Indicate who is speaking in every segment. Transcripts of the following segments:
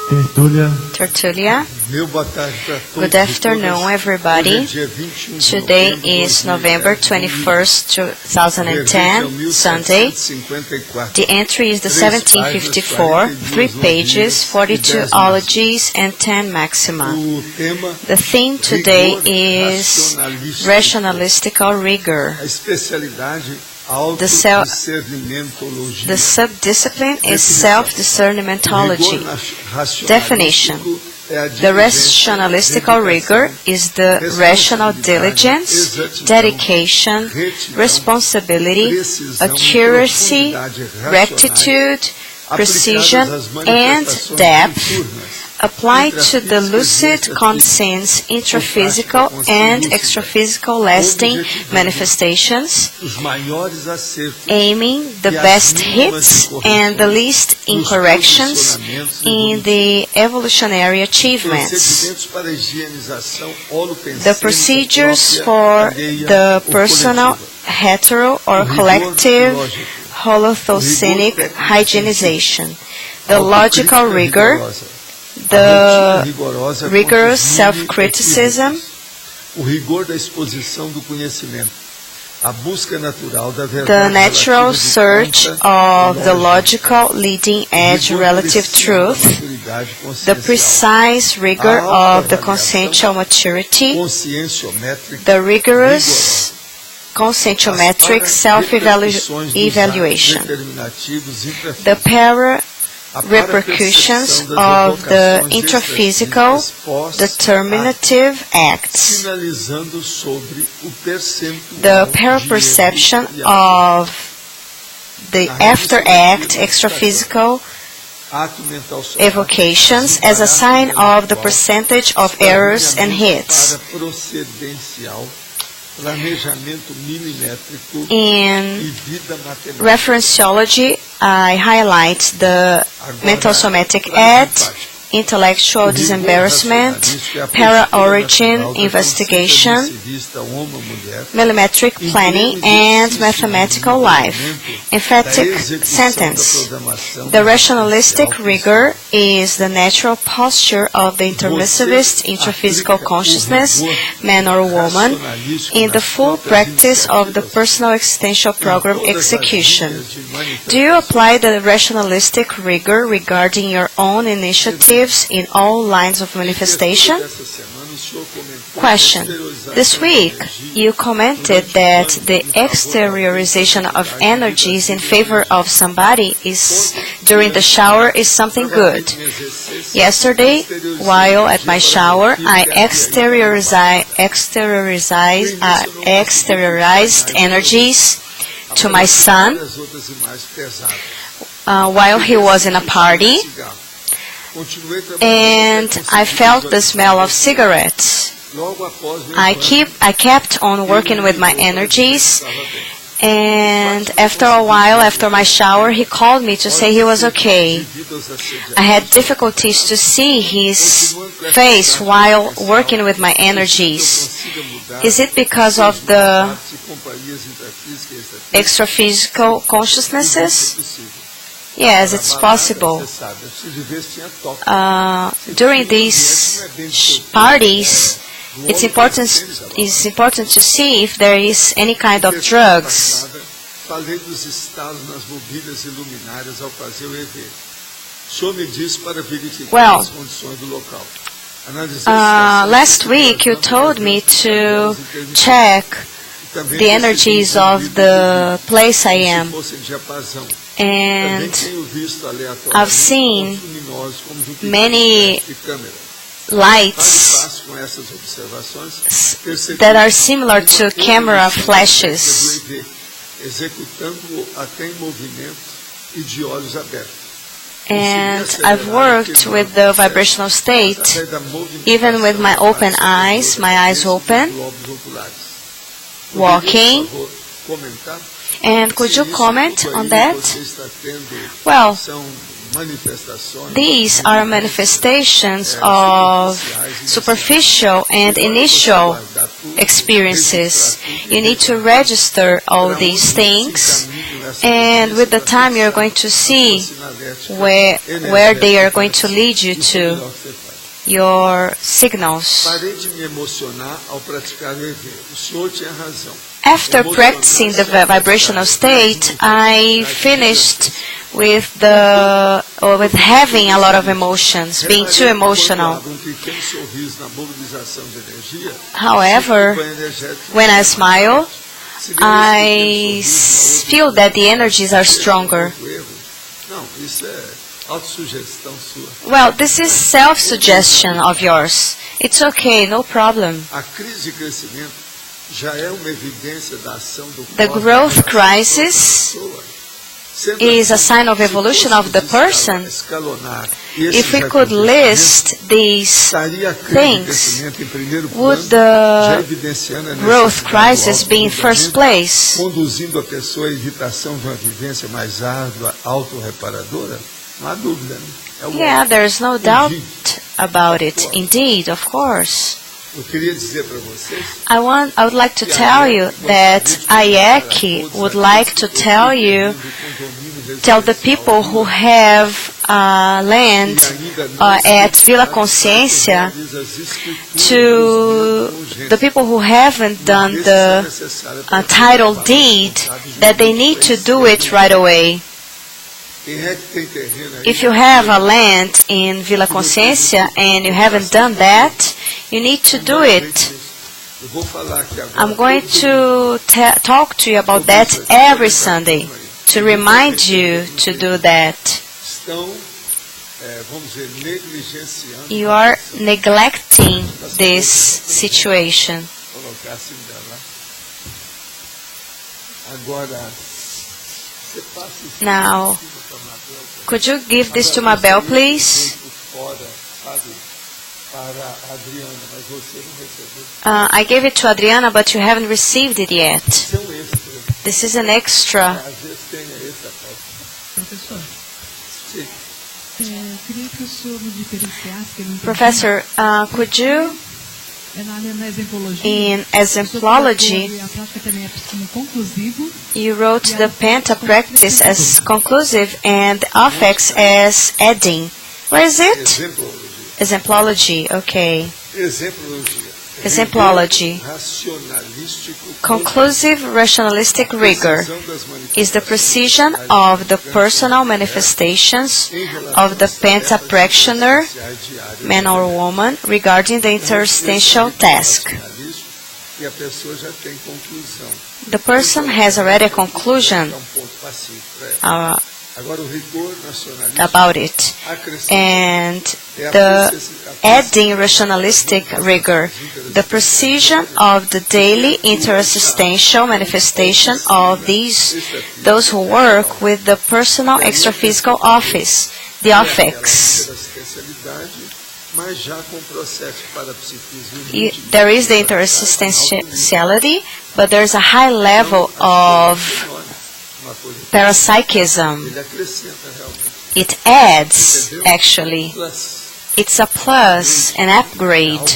Speaker 1: Tertulia. Good afternoon, everybody. Today is November 21st, 2010, Sunday. The entry is the 1754, 3 pages, 42 ologies, and 10 maxima. The theme today is rationalistical rigor. The subdiscipline is selfdiscernimentology. Definition. The rationalistical rigor is the rational diligence, dedication, responsibility, accuracy, rectitude, precision, and depth applied to the lucid conscience, intraphysical and extraphysical lasting manifestations, aiming the best hits and the least incorrections in the evolutionary achievements. The procedures for the personal, hetero, or collective holothocenic hygienization, the logical rigor, the rigorous self-criticism, the natural search of the logical leading-edge relative truth, the precise rigor of the consciential maturity, the rigorous conscientiometric self-evaluation, the repercussions of the intraphysical determinative acts, the paraperception of the after-act extraphysical evocations as a sign of the percentage of errors and hits. In referenciology, I highlight the mental somatic act, intellectual disembarrassment, para-origin investigation, millimetric planning, and mathematical life. Emphatic sentence. The rationalistic rigor is the natural posture of the intermissivist intraphysical consciousness, man or woman, in the full practice of the personal existential program execution. Do you apply the rationalistic rigor regarding your own initiative in all lines of manifestation? Question. This week, you commented that the exteriorization of energies in favor of somebody during the shower is something good. Yesterday, while at my shower, I exteriorized energies to my son while he was in a party, and I felt the smell of cigarettes. I kept on working with my energies, and after a while, after my shower, he called me to say he was okay. I had difficulties to see his face while working with my energies. Is it because of the extraphysical consciousnesses? Yes, it's possible. During these parties, it's important to see if there is any kind of drugs. Well, last week you told me to check the energies of the place I am. And I've seen many lights that are similar to camera flashes. And I've worked with the vibrational state, even with my open eyes, my eyes open, walking. And could you comment on that? Well, these are manifestations of superficial and initial experiences. You need to register all these things And with the time, you're going to see where they are going to lead you to, your signals. After practicing the vibrational state, I finished with having a lot of emotions, being too emotional. However, when I smile, I feel that the energies are stronger. Well, this is self-suggestion of yours. It's okay, no problem. The growth crisis is a sign of evolution of the person. If we could list these things, would the growth crisis be in first place? Yeah, there's no doubt about it. Indeed, of course. I would like to tell you that Ayeki would like to tell the people who have land at Vila Consciência, to the people who haven't done the title deed, that they need to do it right away. If you have a land in Vila Consciência and you haven't done that, you need to do it. I'm going to talk to you about that every Sunday, to remind you to do that. You are neglecting this situation. Now, could you give this to Mabel, please? I gave it to Adriana, but you haven't received it yet. This is an extra. Professor, could you, in exemplology, you wrote the penta practice as conclusive and the affects as adding. Where is it? Exemplology, okay. Exemplology. Conclusive rationalistic rigor is the precision of the personal manifestations of the penta practitioner, man or woman, regarding the interstitial task. The person has already a conclusion about it. And the adding rationalistic rigor, the precision of the daily interstitial manifestation of those who work with the personal extraphysical office, the affects. There is the interstitiality, but there is a high level of parapsychism. It adds, actually. It's a plus, an upgrade.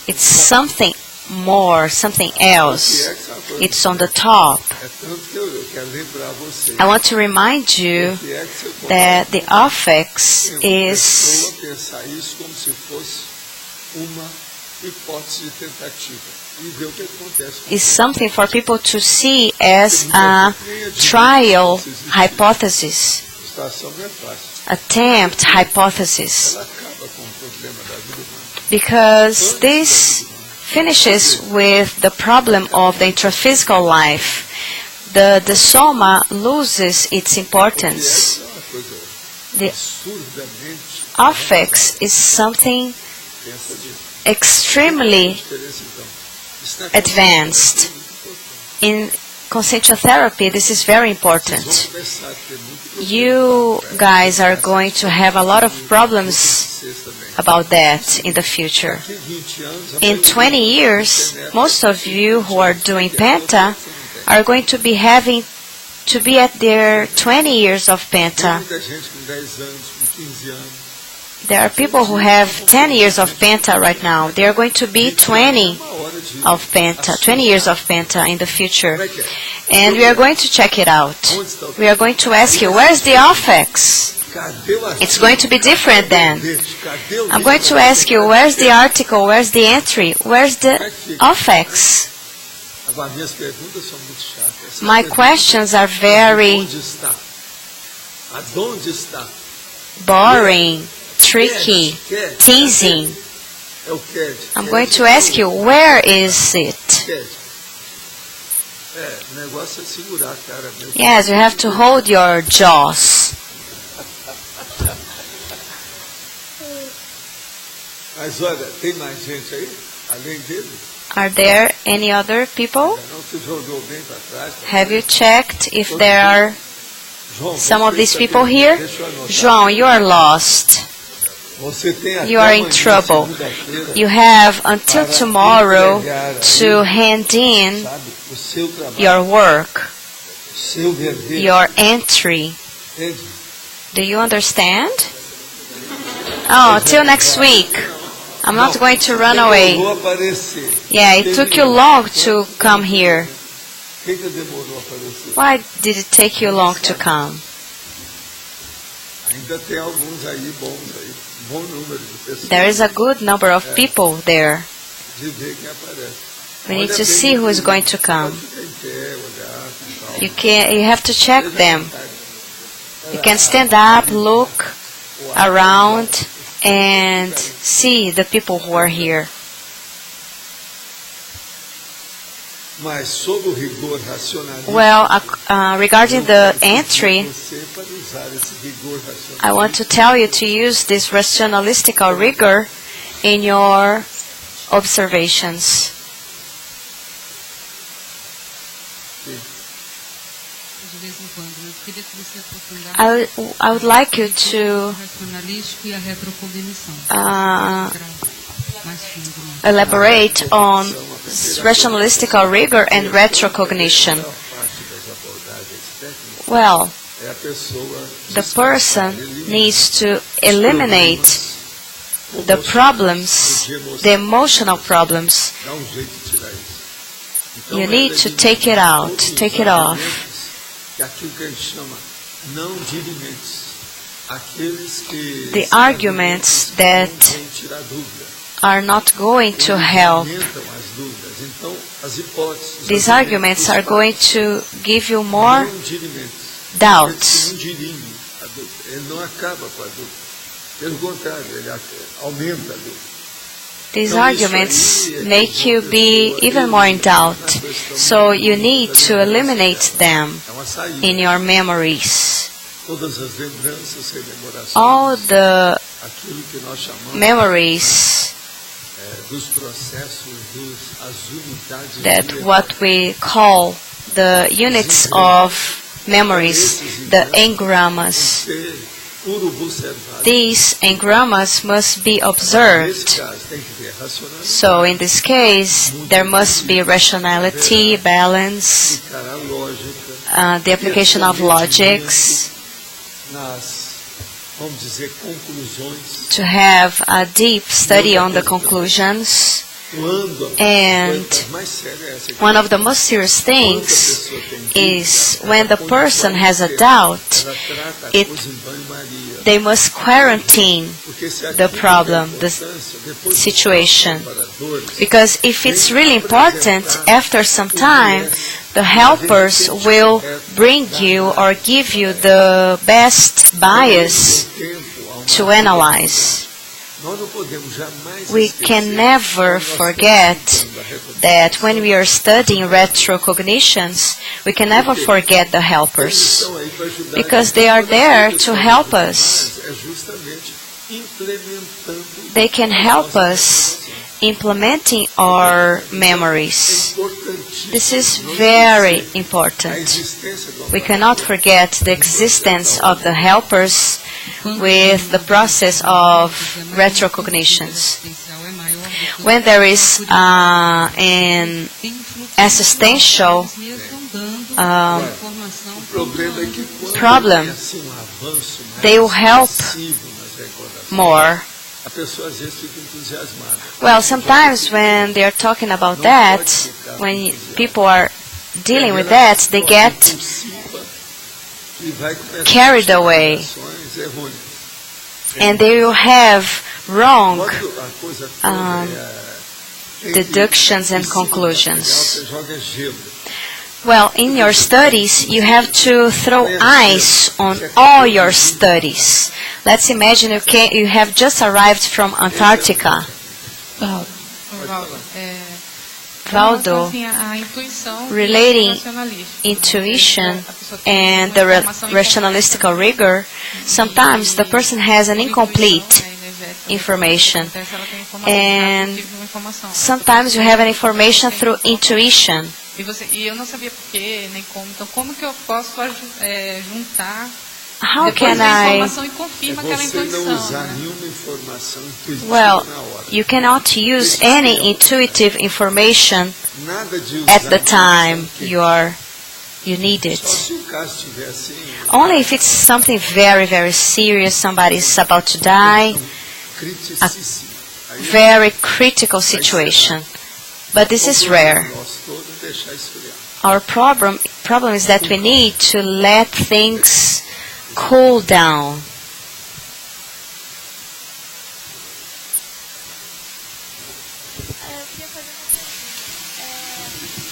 Speaker 1: It's something more, something else. It's on the top. I want to remind you that the affects is something for people to see as a trial hypothesis, attempt hypothesis, because this finishes with the problem of the intraphysical life. The soma loses its importance. The affects is something extremely advanced. In consciential therapy, this is very important. You guys are going to have a lot of problems about that in the future. In 20 years, most of you who are doing Penta are going to be having to be at their 20 years of Penta. There are people who have 10 years of Penta right now. They are going to be 20 of Penta, 20 years of Penta in the future. And we are going to check it out. We are going to ask you, where's the affix? It's going to be different then. I'm going to ask you, where's the article, where's the entry, where's the affix? My questions are very boring, tricky, teasing. I'm going to ask you, where is it? Yes, you have to hold your jaws. Are there any other people? Have you checked if there are some of these people here? João, you are lost. You are in trouble. You have until tomorrow to hand in your work, your entry. Do you understand? Oh, till next week. I'm not going to run away. Yeah, it took you long to come here. Why did it take you long to come? There is a good number of people there. We need to see who is going to come. You have to check them. You can stand up, look around, and see the people who are here. Well, regarding the entry, I want to tell you to use this rationalistical rigor in your observations. I would like you to elaborate on rationalistical rigor and retrocognition. Well, the person needs to eliminate the problems, the emotional problems. You need to take it out, take it off. The arguments that are not going to help. These arguments are going to give you more doubts. These arguments make you be even more in doubt. So you need to eliminate them in your memories. All the memories that what we call the units of memories, the engrammas. These engrammas must be observed. So in this case, there must be rationality, balance, the application of logics, to have a deep study on the conclusions. And one of the most serious things is when the person has a doubt, they must quarantine the problem, the situation. Because if it's really important, after some time, the helpers will bring you or give you the best bias to analyze. We can never forget that when we are studying retrocognitions, we can never forget the helpers, because they are there to help us. They can help us implementing our memories. This is very important. We cannot forget the existence of the helpers with the process of retrocognitions. When there is an existential problem, they will help more. Well, sometimes when they are talking about that, when people are dealing with that, they get carried away, and they will have wrong deductions and conclusions. Well, in your studies, you have to throw ice on all your studies. Let's imagine you have just arrived from Antarctica. Waldo, relating intuition and the rationalistical rigor, sometimes the person has an incomplete information, and sometimes you have an information through intuition. How can I? Well, you cannot use any intuitive information at the time you need it. Only if it's something very, very serious, somebody is about to die, a very critical situation. But this is rare. Our problem is that we need to let things cool down.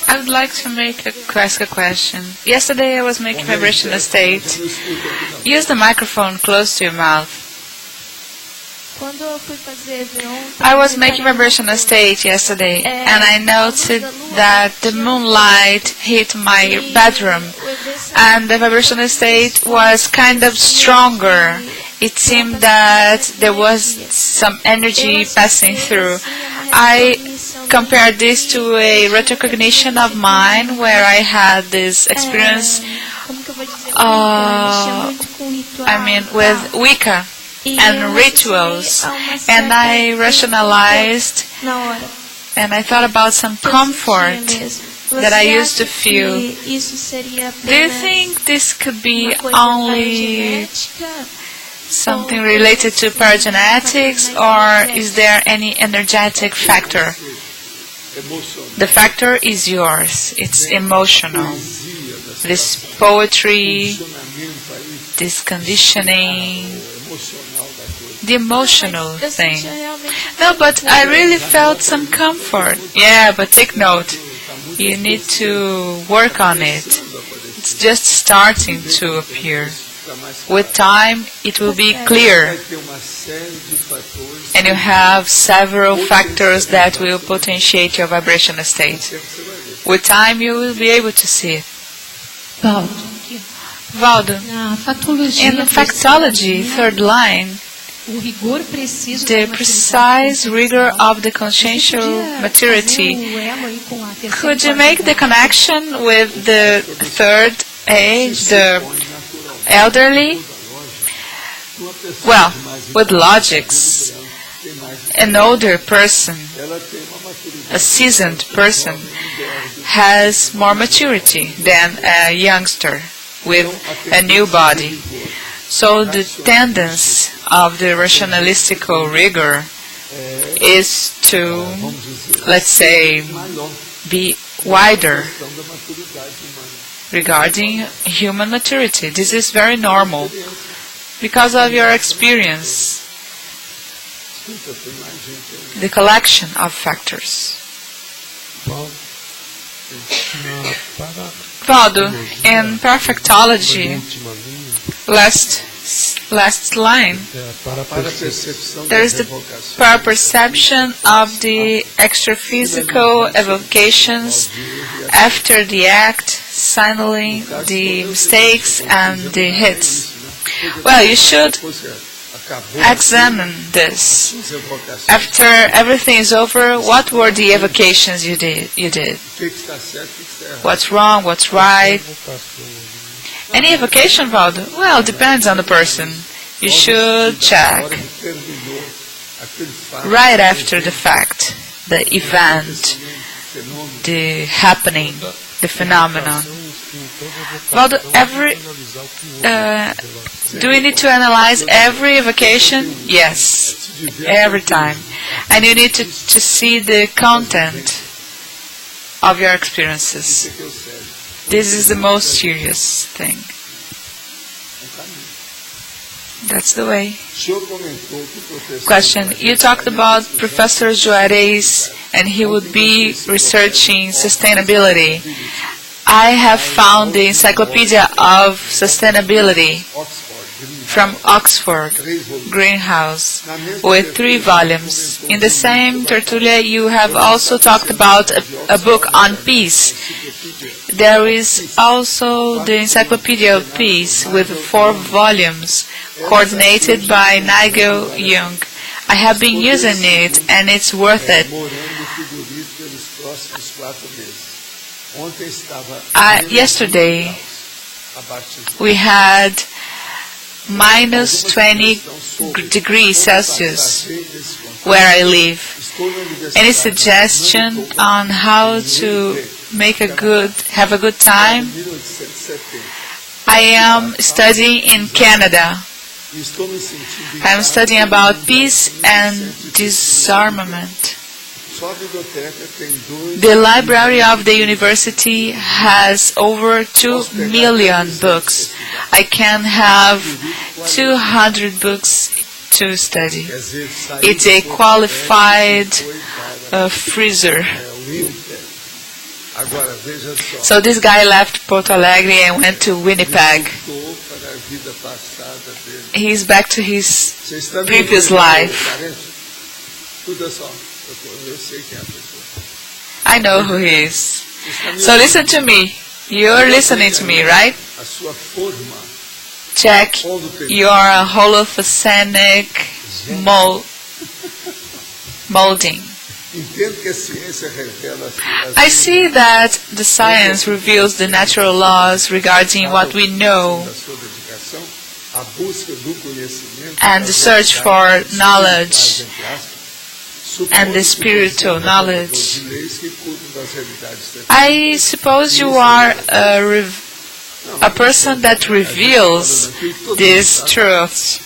Speaker 2: I would like to ask a question. Yesterday I was making vibrational state. Use the microphone close to your mouth. I was making vibrational state yesterday, and I noted that the moonlight hit my bedroom, and the vibrational state was kind of stronger. It seemed that there was some energy passing through. I compared this to a retrocognition of mine, where I had this experience, with Wicca and rituals, and I rationalized, and I thought about some comfort that I used to feel. Do you think this could be only something related to paragenetics, or is there any energetic factor? The factor is yours. It's emotional. This poetry, this conditioning, the emotional thing. No, but I really felt some comfort. Yeah, but take note. You need to work on it. It's just starting to appear. With time, it will be clear. And you have several factors that will potentiate your vibrational state. With time, you will be able to see it. Waldo, in factology, third line, the precise rigor of the consciential maturity. Could you make the connection with the third age, the elderly? Well, with logics, an older person, a seasoned person, has more maturity than a youngster with a new body. So the tendency of the rationalistical rigor is to, let's say, be wider regarding human maturity. This is very normal because of your experience, the collection of factors. Waldo, in perfectology, last line, there is the perception of the extraphysical evocations after the act, signaling the mistakes and the hits. Well, you should examine this. After everything is over, what were the evocations you did? What's wrong? What's right? Any evocation, Waldo? Well, it depends on the person. You should check right after the fact, the event, the happening, the phenomenon. Waldo, do we need to analyze every evocation? Yes, every time. And you need to see the content of your experiences. This is the most serious thing. That's the way. Question. You talked about Professor Juarez and he would be researching sustainability. I have found the Encyclopedia of Sustainability from Oxford, Greenhouse, with 3 volumes. In the same tertulia, you have also talked about a book on peace. There is also the Encyclopedia of Peace with 4 volumes, coordinated by Nigel Jung. I have been using it, and it's worth it. Yesterday, we had minus 20 degrees Celsius where I live. Any suggestion on how to have a good time? I am studying in Canada. I am studying about peace and disarmament. The library of the university has over 2 million books. I can have 200 books to study. It's a qualified freezer. So this guy left Porto Alegre and went to Winnipeg. He's back to his previous life. I know who he is. So listen to me. You're listening to me, right? Check your holophonic molding. I see that the science reveals the natural laws regarding what we know and the search for knowledge and the spiritual knowledge. I suppose you are a person that reveals these truths.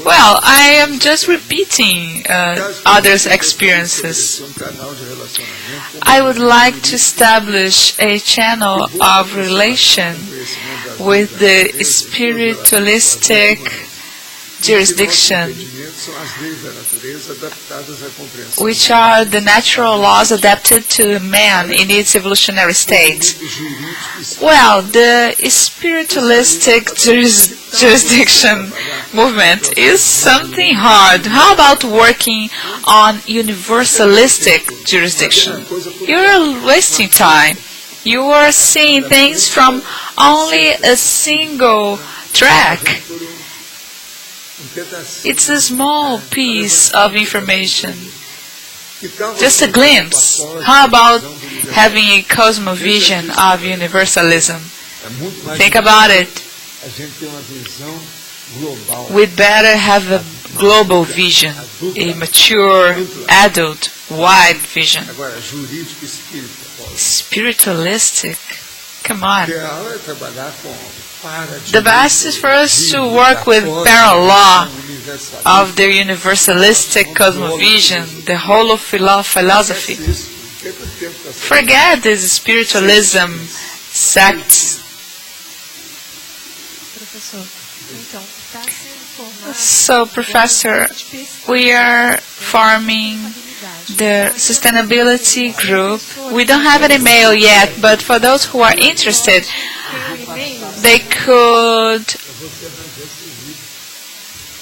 Speaker 2: Well, I am just repeating others' experiences. I would like to establish a channel of relation with the spiritualistic jurisdiction, which are the natural laws adapted to man in its evolutionary state. Well, the spiritualistic jurisdiction movement is something hard. How about working on universalistic jurisdiction? You're wasting time. You are seeing things from only a single track. It's a small piece of information, just a glimpse. How about having a cosmovision of universalism? Think about it. We'd better have a global vision, a mature, adult, wide vision. Spiritualistic? Come on. The best is for us to work with parallel law of the universalistic cosmovision, the whole of philosophy. Forget this spiritualism sects. So, Professor, we are forming the sustainability group. We don't have any mail yet, but for those who are interested, they could,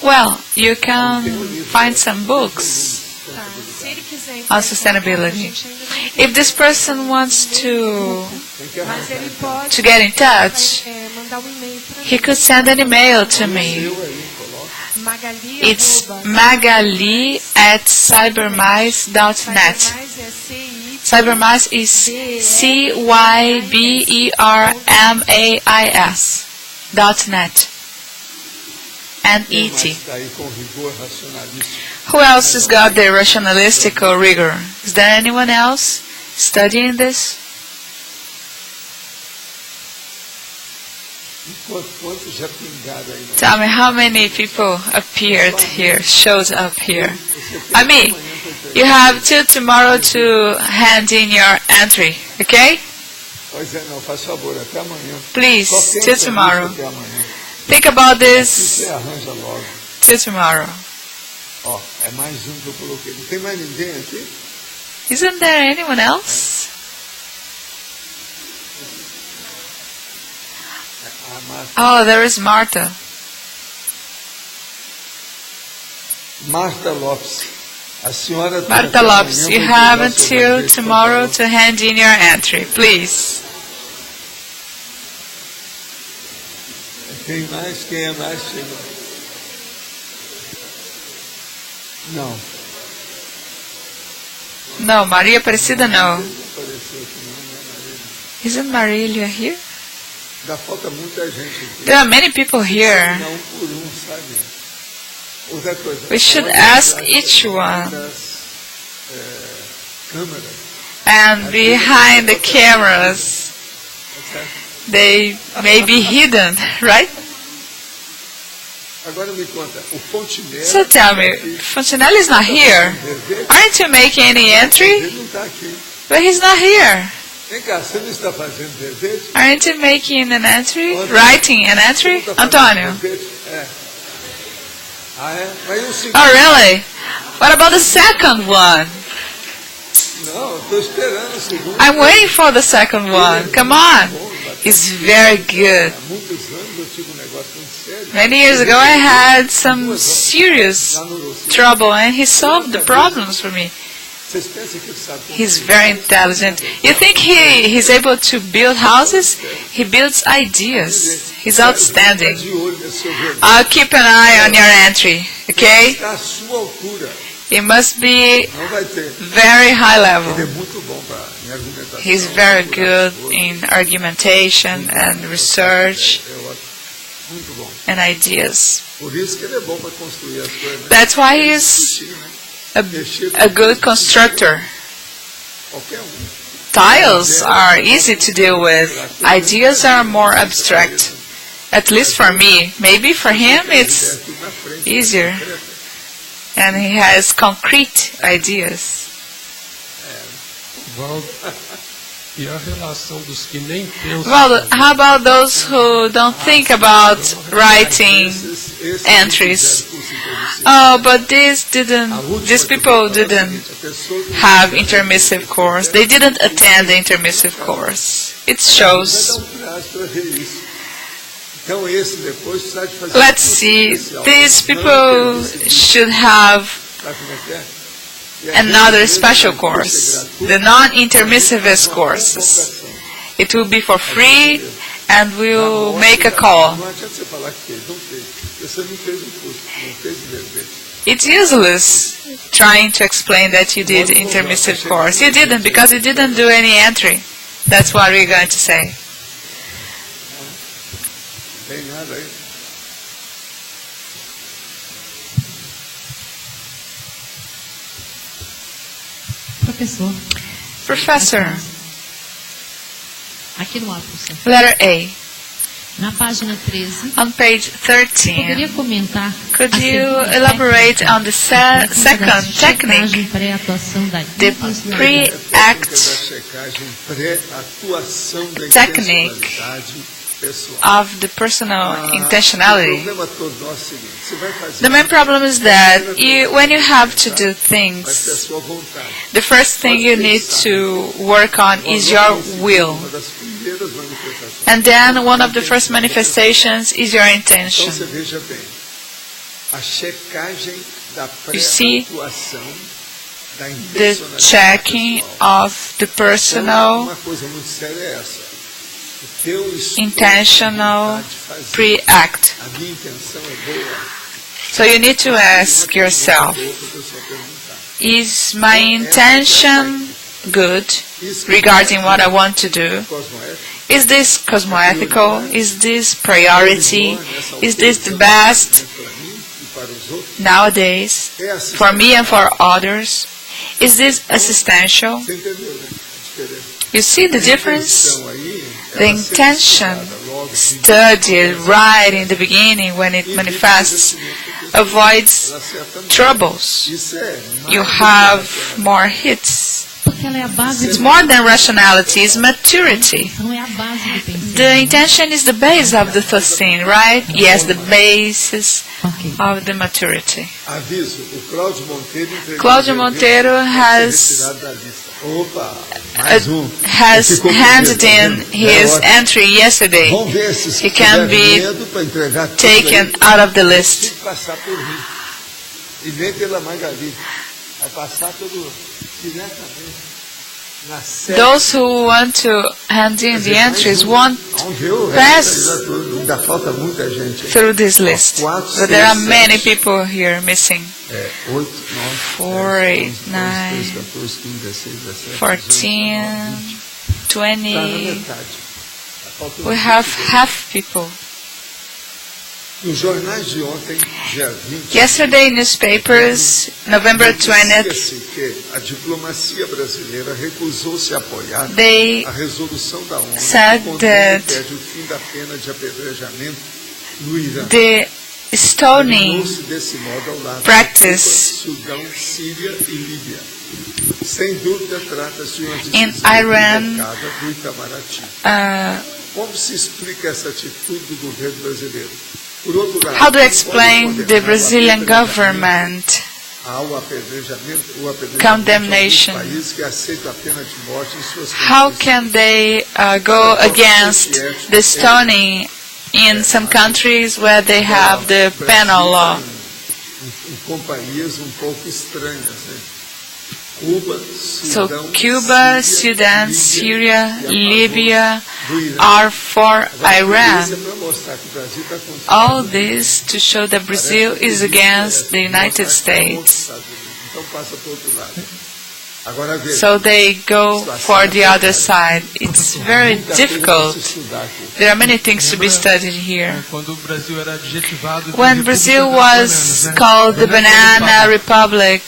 Speaker 2: well, you can find some books on sustainability. If this person wants to get in touch, he could send an email to me. It's magali@cybermice.net. Cybermice is cybermais.net. N-E-T. Who else has got the rationalistical rigor? Is there anyone else studying this? Tell me how many people appeared here, showed up here. I mean, you have till tomorrow to hand in your entry, okay? Please, till tomorrow. Think about this till tomorrow. Isn't there anyone else? Oh, there is Martha.
Speaker 3: Martha Lopes.
Speaker 2: Martha Lopes, you have until tomorrow to hand in your entry, please.
Speaker 3: Quem é mais? Não.
Speaker 2: No, Maria Aparecida, no. Isn't Marília here?
Speaker 3: Falta muita gente.
Speaker 2: There are many people here. We should ask each one. And behind the cameras, they may be hidden, right? So tell me, Fontenelle is not here. Aren't you making any entry? But he's not here. Aren't you making an entry? Writing an entry? Antonio? Oh, really? What about the second one? I'm waiting for the second one. Come on. He's very good. Many years ago I had some serious trouble and he solved the problems for me. He's very intelligent. You think he's able to build houses? He builds ideas. He's outstanding. I'll keep an eye on your entry, okay? It must be very high level. He's very good in argumentation and research and ideas. That's why he's a good constructor. Tiles are easy to deal with. Ideas are more abstract. At least for me. Maybe for him it's easier. And he has concrete ideas. Well, how about those who don't think about writing entries? Oh, but these people didn't have intermissive course. They didn't attend the intermissive course. It shows. Let's see. These people should have another special course, the non-intermissivist courses. It will be for free and we'll make a call. It's useless trying to explain that you did intermissive course. You didn't because you didn't do any entry. That's what we're going to say. Professor, letter A. On page 13, could you elaborate on the second technique, the pre-act technique of the personal intentionality? The main problem is that when you have to do things, the first thing you need to work on is your will. And then one of the first manifestations is your intention. You see, the checking of the personal intentional pre-act. So you need to ask yourself, is my intention good regarding what I want to do? Is this cosmoethical? Is this priority? Is this the best nowadays for me and for others? Is this assistential? You see the difference? The intention studied right in the beginning when it manifests avoids troubles. You have more hits. It's more than rationality, it's maturity. The intention is the base of the thing, right? Yes, the basis of the maturity. Claudio Monteiro has handed in his entry yesterday. He can be taken out of the list. Those who want to hand in the entries won't pass through this list. But there are many people here missing. 4, 8, 9, 14, 20. We have half people. Yesterday, newspapers, November 20th, they said that the stoning practice in Iran how do you explain the Brazilian government condemnation? How can they go against the stoning in some countries where they have the penal law? So Cuba, Sudan, Syria, Libya are for Iran. All this to show that Brazil is against the United States. So they go for the other side. It's very difficult. There are many things to be studied here. When Brazil was called the Banana Republic,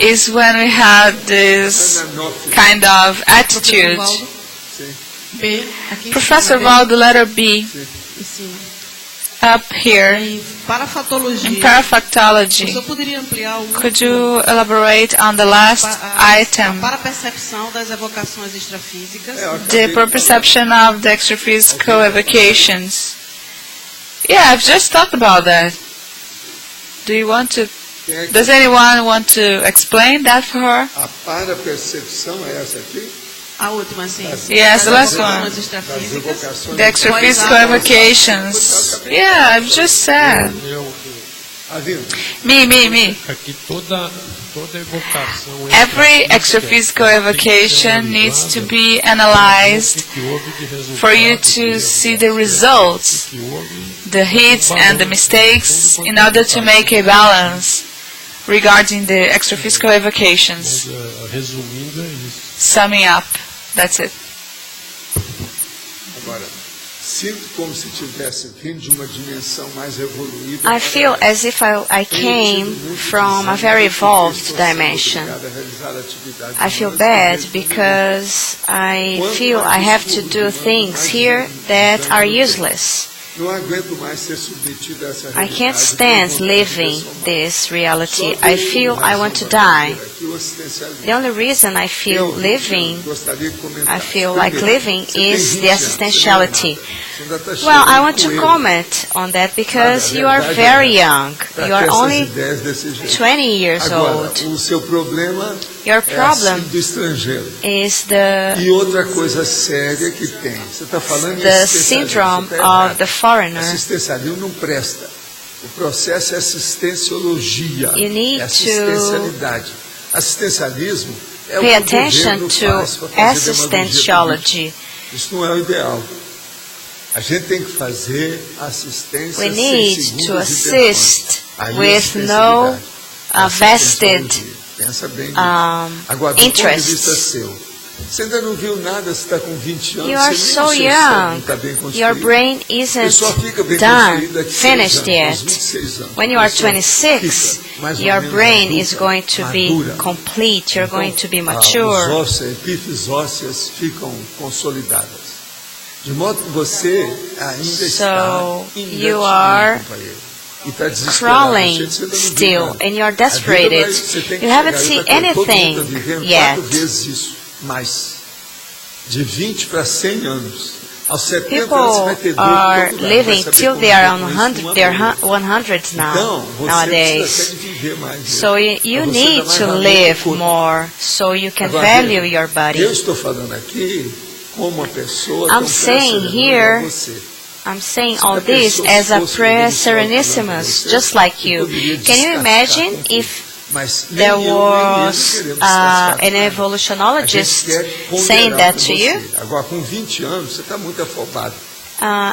Speaker 2: is when we had this kind of attitude. Professor Waldo, letter B, up here, in paraphytology. Could you elaborate on the last item, the perception of the extraphysical evocations? Yeah, I've just talked about that. Does anyone want to explain that for her? Yes, the last one. The extraphysical evocations. Yeah, I've just said. Me. Every extraphysical evocation needs to be analyzed for you to see the results, the hits and the mistakes, in order to make a balance regarding the extraphysical evocations. Summing up, that's it.
Speaker 1: I feel as if I came from a very evolved dimension. I feel bad because I feel I have to do things here that are useless. I can't stand living this reality. I feel I want to die. The only reason I feel like living is the existentiality. Well, I want to comment on that because you are very young. You are only 20 years old. Your problem is the syndrome of the foreigner. You need to pay attention to existentiology. We need to assist with no vested interests. You are so young. Your brain isn't finished yet. When you are 26, your brain is going to be complete. You're going to be mature.
Speaker 3: De modo que você ainda
Speaker 1: So
Speaker 3: está
Speaker 1: you are
Speaker 3: engatinhando para ele. E está desesperado.
Speaker 1: crawling
Speaker 3: Você não viu
Speaker 1: still
Speaker 3: nada.
Speaker 1: and you're
Speaker 3: A vida
Speaker 1: desperate.
Speaker 3: você tem que
Speaker 1: You haven't
Speaker 3: chegar,
Speaker 1: seen
Speaker 3: todo mundo está
Speaker 1: anything
Speaker 3: vivendo
Speaker 1: yet.
Speaker 3: 4 vezes isso, mais. De 20 para 100 anos. Aos 70 anos você vai ter
Speaker 1: People
Speaker 3: dor
Speaker 1: are
Speaker 3: em todo lugar,
Speaker 1: living
Speaker 3: vai saber
Speaker 1: till
Speaker 3: como
Speaker 1: they are
Speaker 3: lidar
Speaker 1: on
Speaker 3: com isso
Speaker 1: 100,
Speaker 3: numa
Speaker 1: they're
Speaker 3: boa.
Speaker 1: 100s now,
Speaker 3: Então, você
Speaker 1: nowadays.
Speaker 3: precisa até de viver mais.
Speaker 1: So you
Speaker 3: Pra você
Speaker 1: need
Speaker 3: dar mais
Speaker 1: to
Speaker 3: valor
Speaker 1: live
Speaker 3: ao corpo.
Speaker 1: more so you can
Speaker 3: Agora,
Speaker 1: value
Speaker 3: veja,
Speaker 1: your body.
Speaker 3: eu estou falando aqui como uma pessoa
Speaker 1: I'm
Speaker 3: tão
Speaker 1: saying
Speaker 3: pré-serenônica
Speaker 1: here,
Speaker 3: como você.
Speaker 1: I'm saying all this as a prayer serenissmus, just like you. Can you imagine if there was an evolutionologist saying that to you?
Speaker 3: Agora, com 20 anos, você está muito afobado.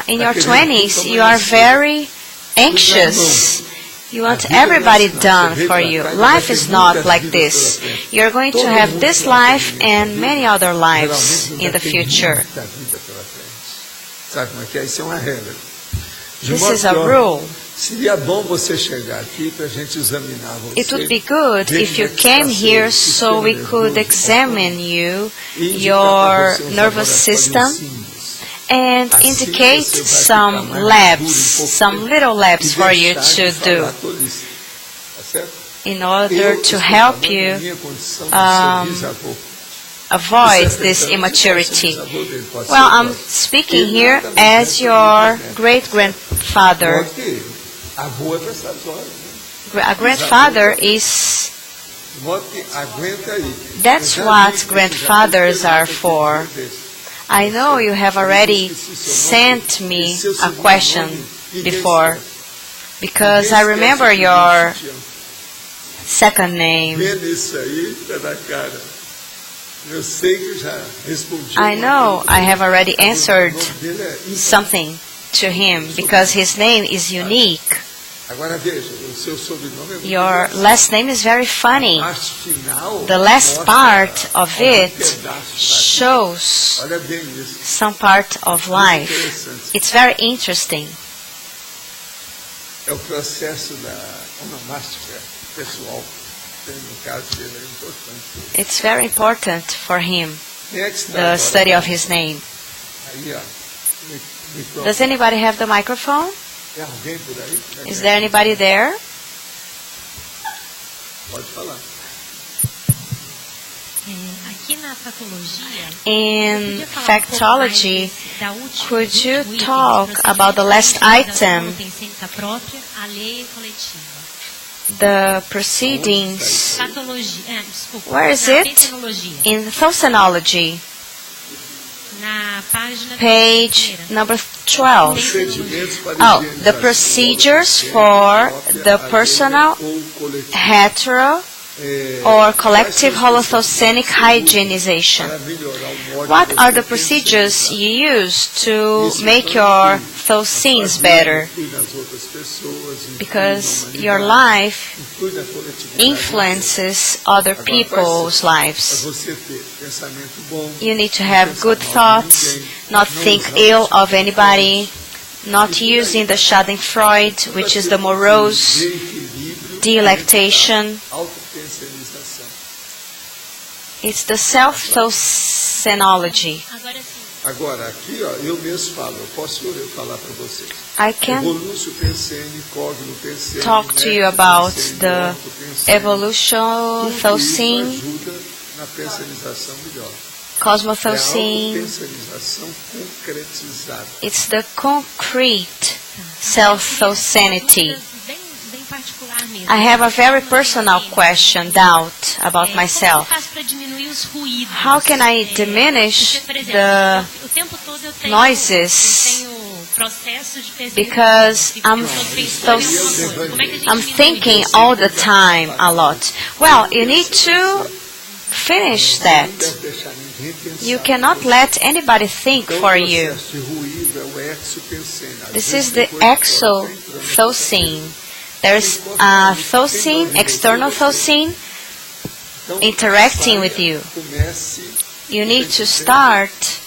Speaker 1: In your 20s, you are very anxious. You want everybody done for you. Life is not like this. You're going to have this life and many other lives in the future.
Speaker 3: Sabe como é que é? Isso é uma regra.
Speaker 1: This is a rule.
Speaker 3: Seria bom você chegar aqui para a gente examinar você.
Speaker 1: It would be good if you came here so we could examine you, your nervous system, and indicate some labs, some little labs for you to do in order to help you avoid this immaturity. Well, I'm speaking here as your great-grandfather. A grandfather is... That's what grandfathers are for. I know you have already sent me a question before, because I remember your second name. I know I have already answered something to him, because his name is unique. Your last name is very funny. The last part of it shows some part of life. It's very interesting. It's very important for him, the study of his name. Does anybody have the microphone? Is there anybody there? In factology, could you talk about the last item, the proceedings? Where is it? In Thosenology. Page number 12. Oh, the procedures for the personal, hetero, or collective holothosenic hygienization. What are the procedures you use to make your thosenes better? Because your life influences other people's lives. You need to have good thoughts, not think ill of anybody, not using the Schadenfreude, which is the morose delectation. It's the self-thosenology.
Speaker 3: Agora, aqui, ó, eu mesmo falo, eu posso falar para vocês.
Speaker 1: I can talk to you about the evolution thosene, cosmothosene. It's the concrete self-thosenity. I have a very personal doubt about myself. How can I diminish the noises? Because I'm thinking all the time a lot. Well, you need to finish that. You cannot let anybody think for you. This is the exothosene. There's a thosene, external thosene, interacting with you. You need to start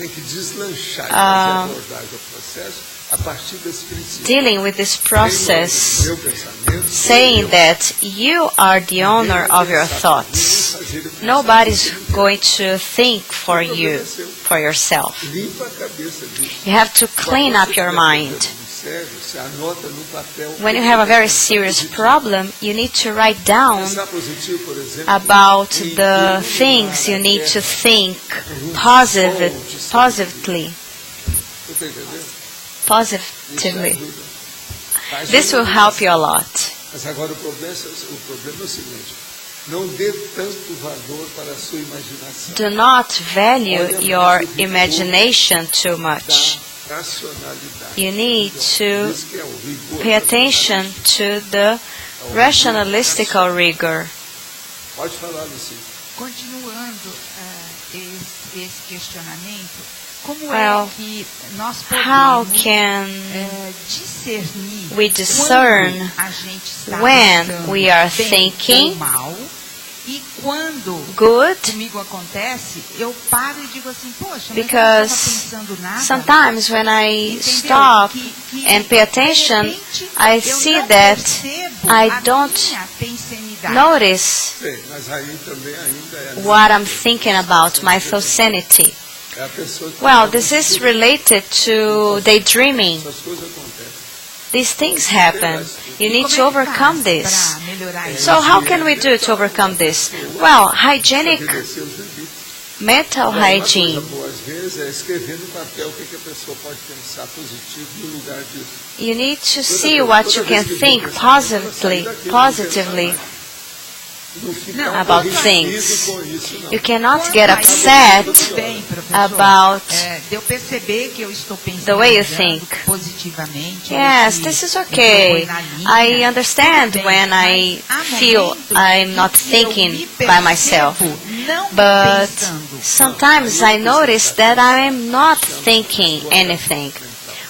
Speaker 1: dealing with this process, saying that you are the owner of your thoughts. Nobody's going to think for you, for yourself. You have to clean up your mind. When you have a very serious problem, you need to write down about the things you need to think positively. This will help you a lot. Do not value your imagination too much. You need to pay attention to the rationalistical rigor. Well, how can we discern when we are thinking good? Because sometimes when I stop and pay attention, I see that I don't notice what I'm thinking about, my sanity. Well, this is related to daydreaming. These things happen. You need to overcome this. So how can we do to overcome this? Well, hygienic mental hygiene. You need to see what you can think positively about things. You cannot get upset about the way you think. Yes, this is okay. I understand when I feel I'm not thinking by myself. But sometimes I notice that I'm not thinking anything.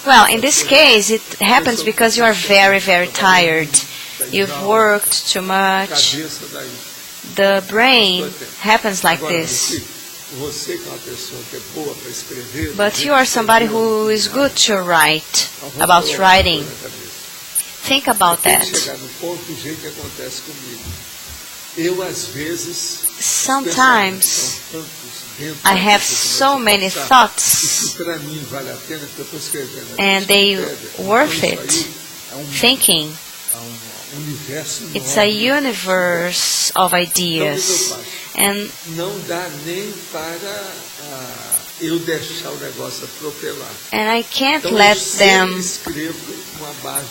Speaker 1: Well, in this case, it happens because you are very, very tired. You've worked too much. The brain happens like this. But you are somebody who is good to write, about writing. Think about that. Sometimes I have so many thoughts and they worth it. Thinking. It's a universe of ideas, and I can't let them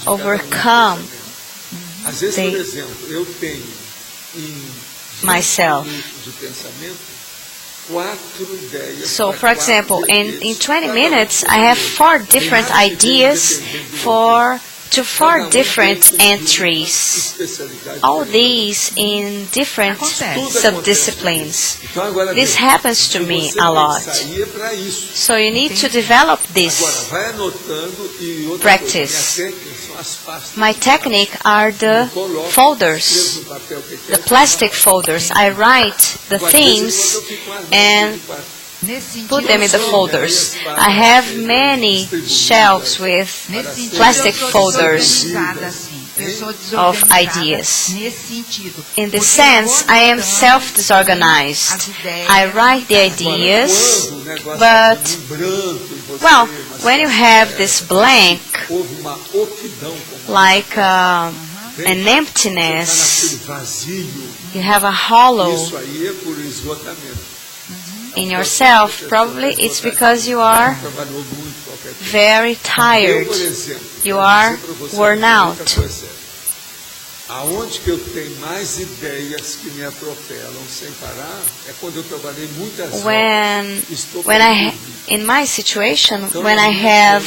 Speaker 1: overcome myself. So, for example, in 20 minutes, I have 4 different ideas to 4 different entries, all these in different subdisciplines. This happens to me a lot. So you need to develop this practice. My technique are the folders, the plastic folders. I write the themes and put them in the folders. I have many shelves with plastic folders of ideas. In this sense, I am self-disorganized. I write the ideas, but, well, when you have this blank, like an emptiness, you have a hollow in yourself, probably it's because you are very tired. You are worn out. In my situation, when I have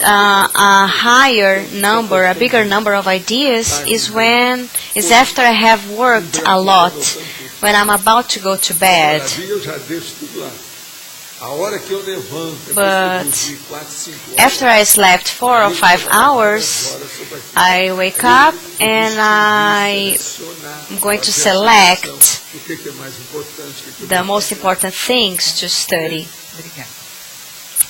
Speaker 1: a higher number, a bigger number of ideas, is after I have worked a lot, when I'm about to go to bed. But after I slept 4 or 5 hours, I wake up and I'm going to select the most important things to study.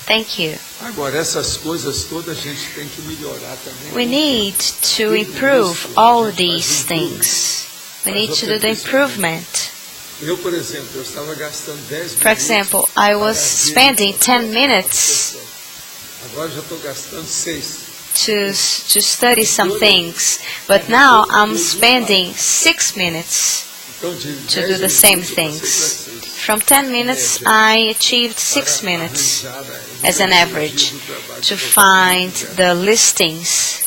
Speaker 1: Thank you.
Speaker 3: Agora, essas coisas todas a gente tem que melhorar também.
Speaker 1: We need to improve all these things. We need to do the improvement.
Speaker 3: Eu, por exemplo, eu estava gastando 10
Speaker 1: For example, I was spending 10 minutes
Speaker 3: agora já estou gastando 6.
Speaker 1: to study some things, but now I'm spending 6 minutes
Speaker 3: Então, de
Speaker 1: to
Speaker 3: 10
Speaker 1: do the same
Speaker 3: minutos, eu passei para
Speaker 1: things.
Speaker 3: 6.
Speaker 1: From 10 minutes, I achieved 6 minutes as an average to find the listings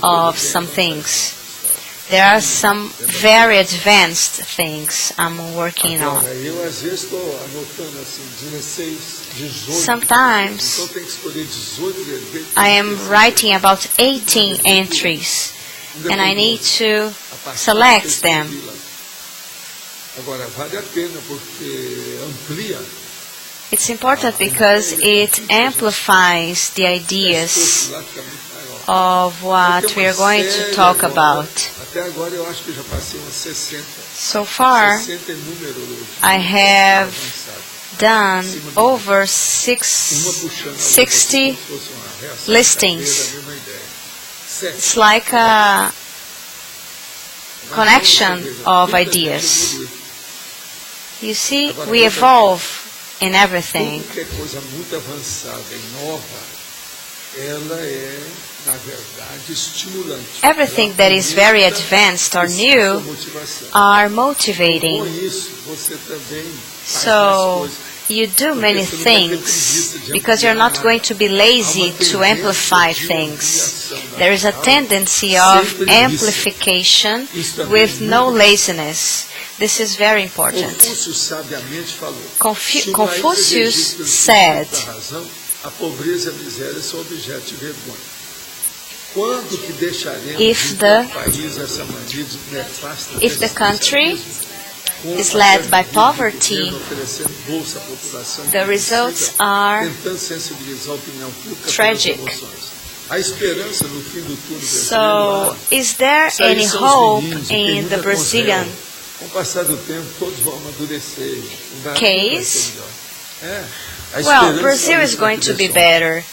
Speaker 1: of some things. There are some very advanced things I'm working on.
Speaker 3: Agora, eu às vezes estou anotando assim, 16, 18.
Speaker 1: Sometimes
Speaker 3: Então tem que escolher 18
Speaker 1: I am writing about 18 entries and I need to select them.
Speaker 3: Agora, vale a pena porque amplia.
Speaker 1: It's important because it amplifies the ideas
Speaker 3: Lá fica muito maior.
Speaker 1: of what we are going to talk about.
Speaker 3: Até agora eu acho que eu já passei umas 60.
Speaker 1: So far,
Speaker 3: 60 é numerologia.
Speaker 1: I have
Speaker 3: avançado.
Speaker 1: done over
Speaker 3: Uma puxando a outra,
Speaker 1: 60
Speaker 3: como se fosse uma reação
Speaker 1: listings.
Speaker 3: da mesma ideia. 7.
Speaker 1: It's like a connection of ideas. You see, we evolve in everything.
Speaker 3: Tudo que é coisa muito avançada e nova, ela é, na verdade, estimulante.
Speaker 1: Everything that is very advanced or new are motivating.
Speaker 3: Com isso, você também faz
Speaker 1: So
Speaker 3: mais coisas.
Speaker 1: you do many things because you're not going to be lazy to amplify things. There is a tendency of amplification with no laziness. This is very important.
Speaker 3: Confúcio sabiamente falou.
Speaker 1: Confucius said,
Speaker 3: Da razão, a pobreza e a miséria são objeto de vergonha. Quando que deixaremos
Speaker 1: If
Speaker 3: de
Speaker 1: the-
Speaker 3: um país essa mania nefasta
Speaker 1: if the country
Speaker 3: com
Speaker 1: is led by
Speaker 3: a
Speaker 1: poverty,
Speaker 3: governo oferecendo bolsa à população
Speaker 1: the results are
Speaker 3: tentando sensibilizar a opinião pública
Speaker 1: tragic.
Speaker 3: pelas emoções. A esperança no fim do túnel
Speaker 1: So, is there
Speaker 3: Isso aí
Speaker 1: any
Speaker 3: são os
Speaker 1: hope
Speaker 3: meninos, tem
Speaker 1: in
Speaker 3: muita
Speaker 1: the Brazilian
Speaker 3: conversa. Com o passar do tempo, todos vão amadurecer. O Brasil
Speaker 1: case?
Speaker 3: vai ser melhor. É. A
Speaker 1: Well,
Speaker 3: esperança
Speaker 1: Brazil is
Speaker 3: é
Speaker 1: going to be
Speaker 3: direção.
Speaker 1: better.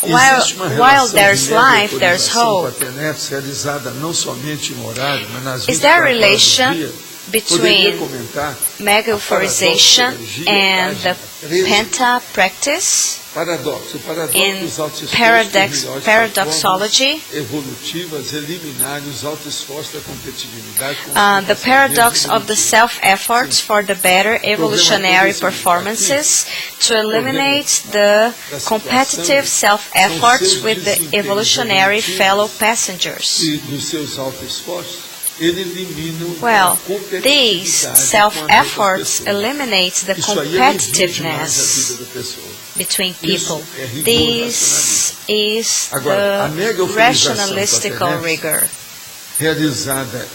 Speaker 3: Existe uma
Speaker 1: While
Speaker 3: relação
Speaker 1: there's
Speaker 3: de
Speaker 1: life, there's
Speaker 3: mega-autorização
Speaker 1: hope.
Speaker 3: paternetes realizada não somente em horário, mas nas
Speaker 1: Is there a
Speaker 3: 24 horas do
Speaker 1: relation
Speaker 3: dia. Poderia
Speaker 1: between
Speaker 3: comentar
Speaker 1: mega-authorization and the penta practice
Speaker 3: paradoxo. O paradoxo
Speaker 1: in
Speaker 3: dos altos esforços melhores
Speaker 1: paradoxology?
Speaker 3: formas evolutivas eliminarem os altos esforços da competitividade.
Speaker 1: The paradox of the self-efforts for the better evolutionary performances to eliminate the competitive self-efforts with the evolutionary fellow passengers.
Speaker 3: E dos seus altos esforços, ele elimina
Speaker 1: Well,
Speaker 3: a competitividade
Speaker 1: these
Speaker 3: com as outras
Speaker 1: self-efforts
Speaker 3: pessoas.
Speaker 1: eliminate the
Speaker 3: Isso aí é mais a
Speaker 1: competitiveness
Speaker 3: vida da pessoa.
Speaker 1: between
Speaker 3: Isso
Speaker 1: people.
Speaker 3: é rigor
Speaker 1: This is
Speaker 3: Agora, a
Speaker 1: the
Speaker 3: mega-autorização
Speaker 1: rationalistical
Speaker 3: paternetes
Speaker 1: rigor.
Speaker 3: realizada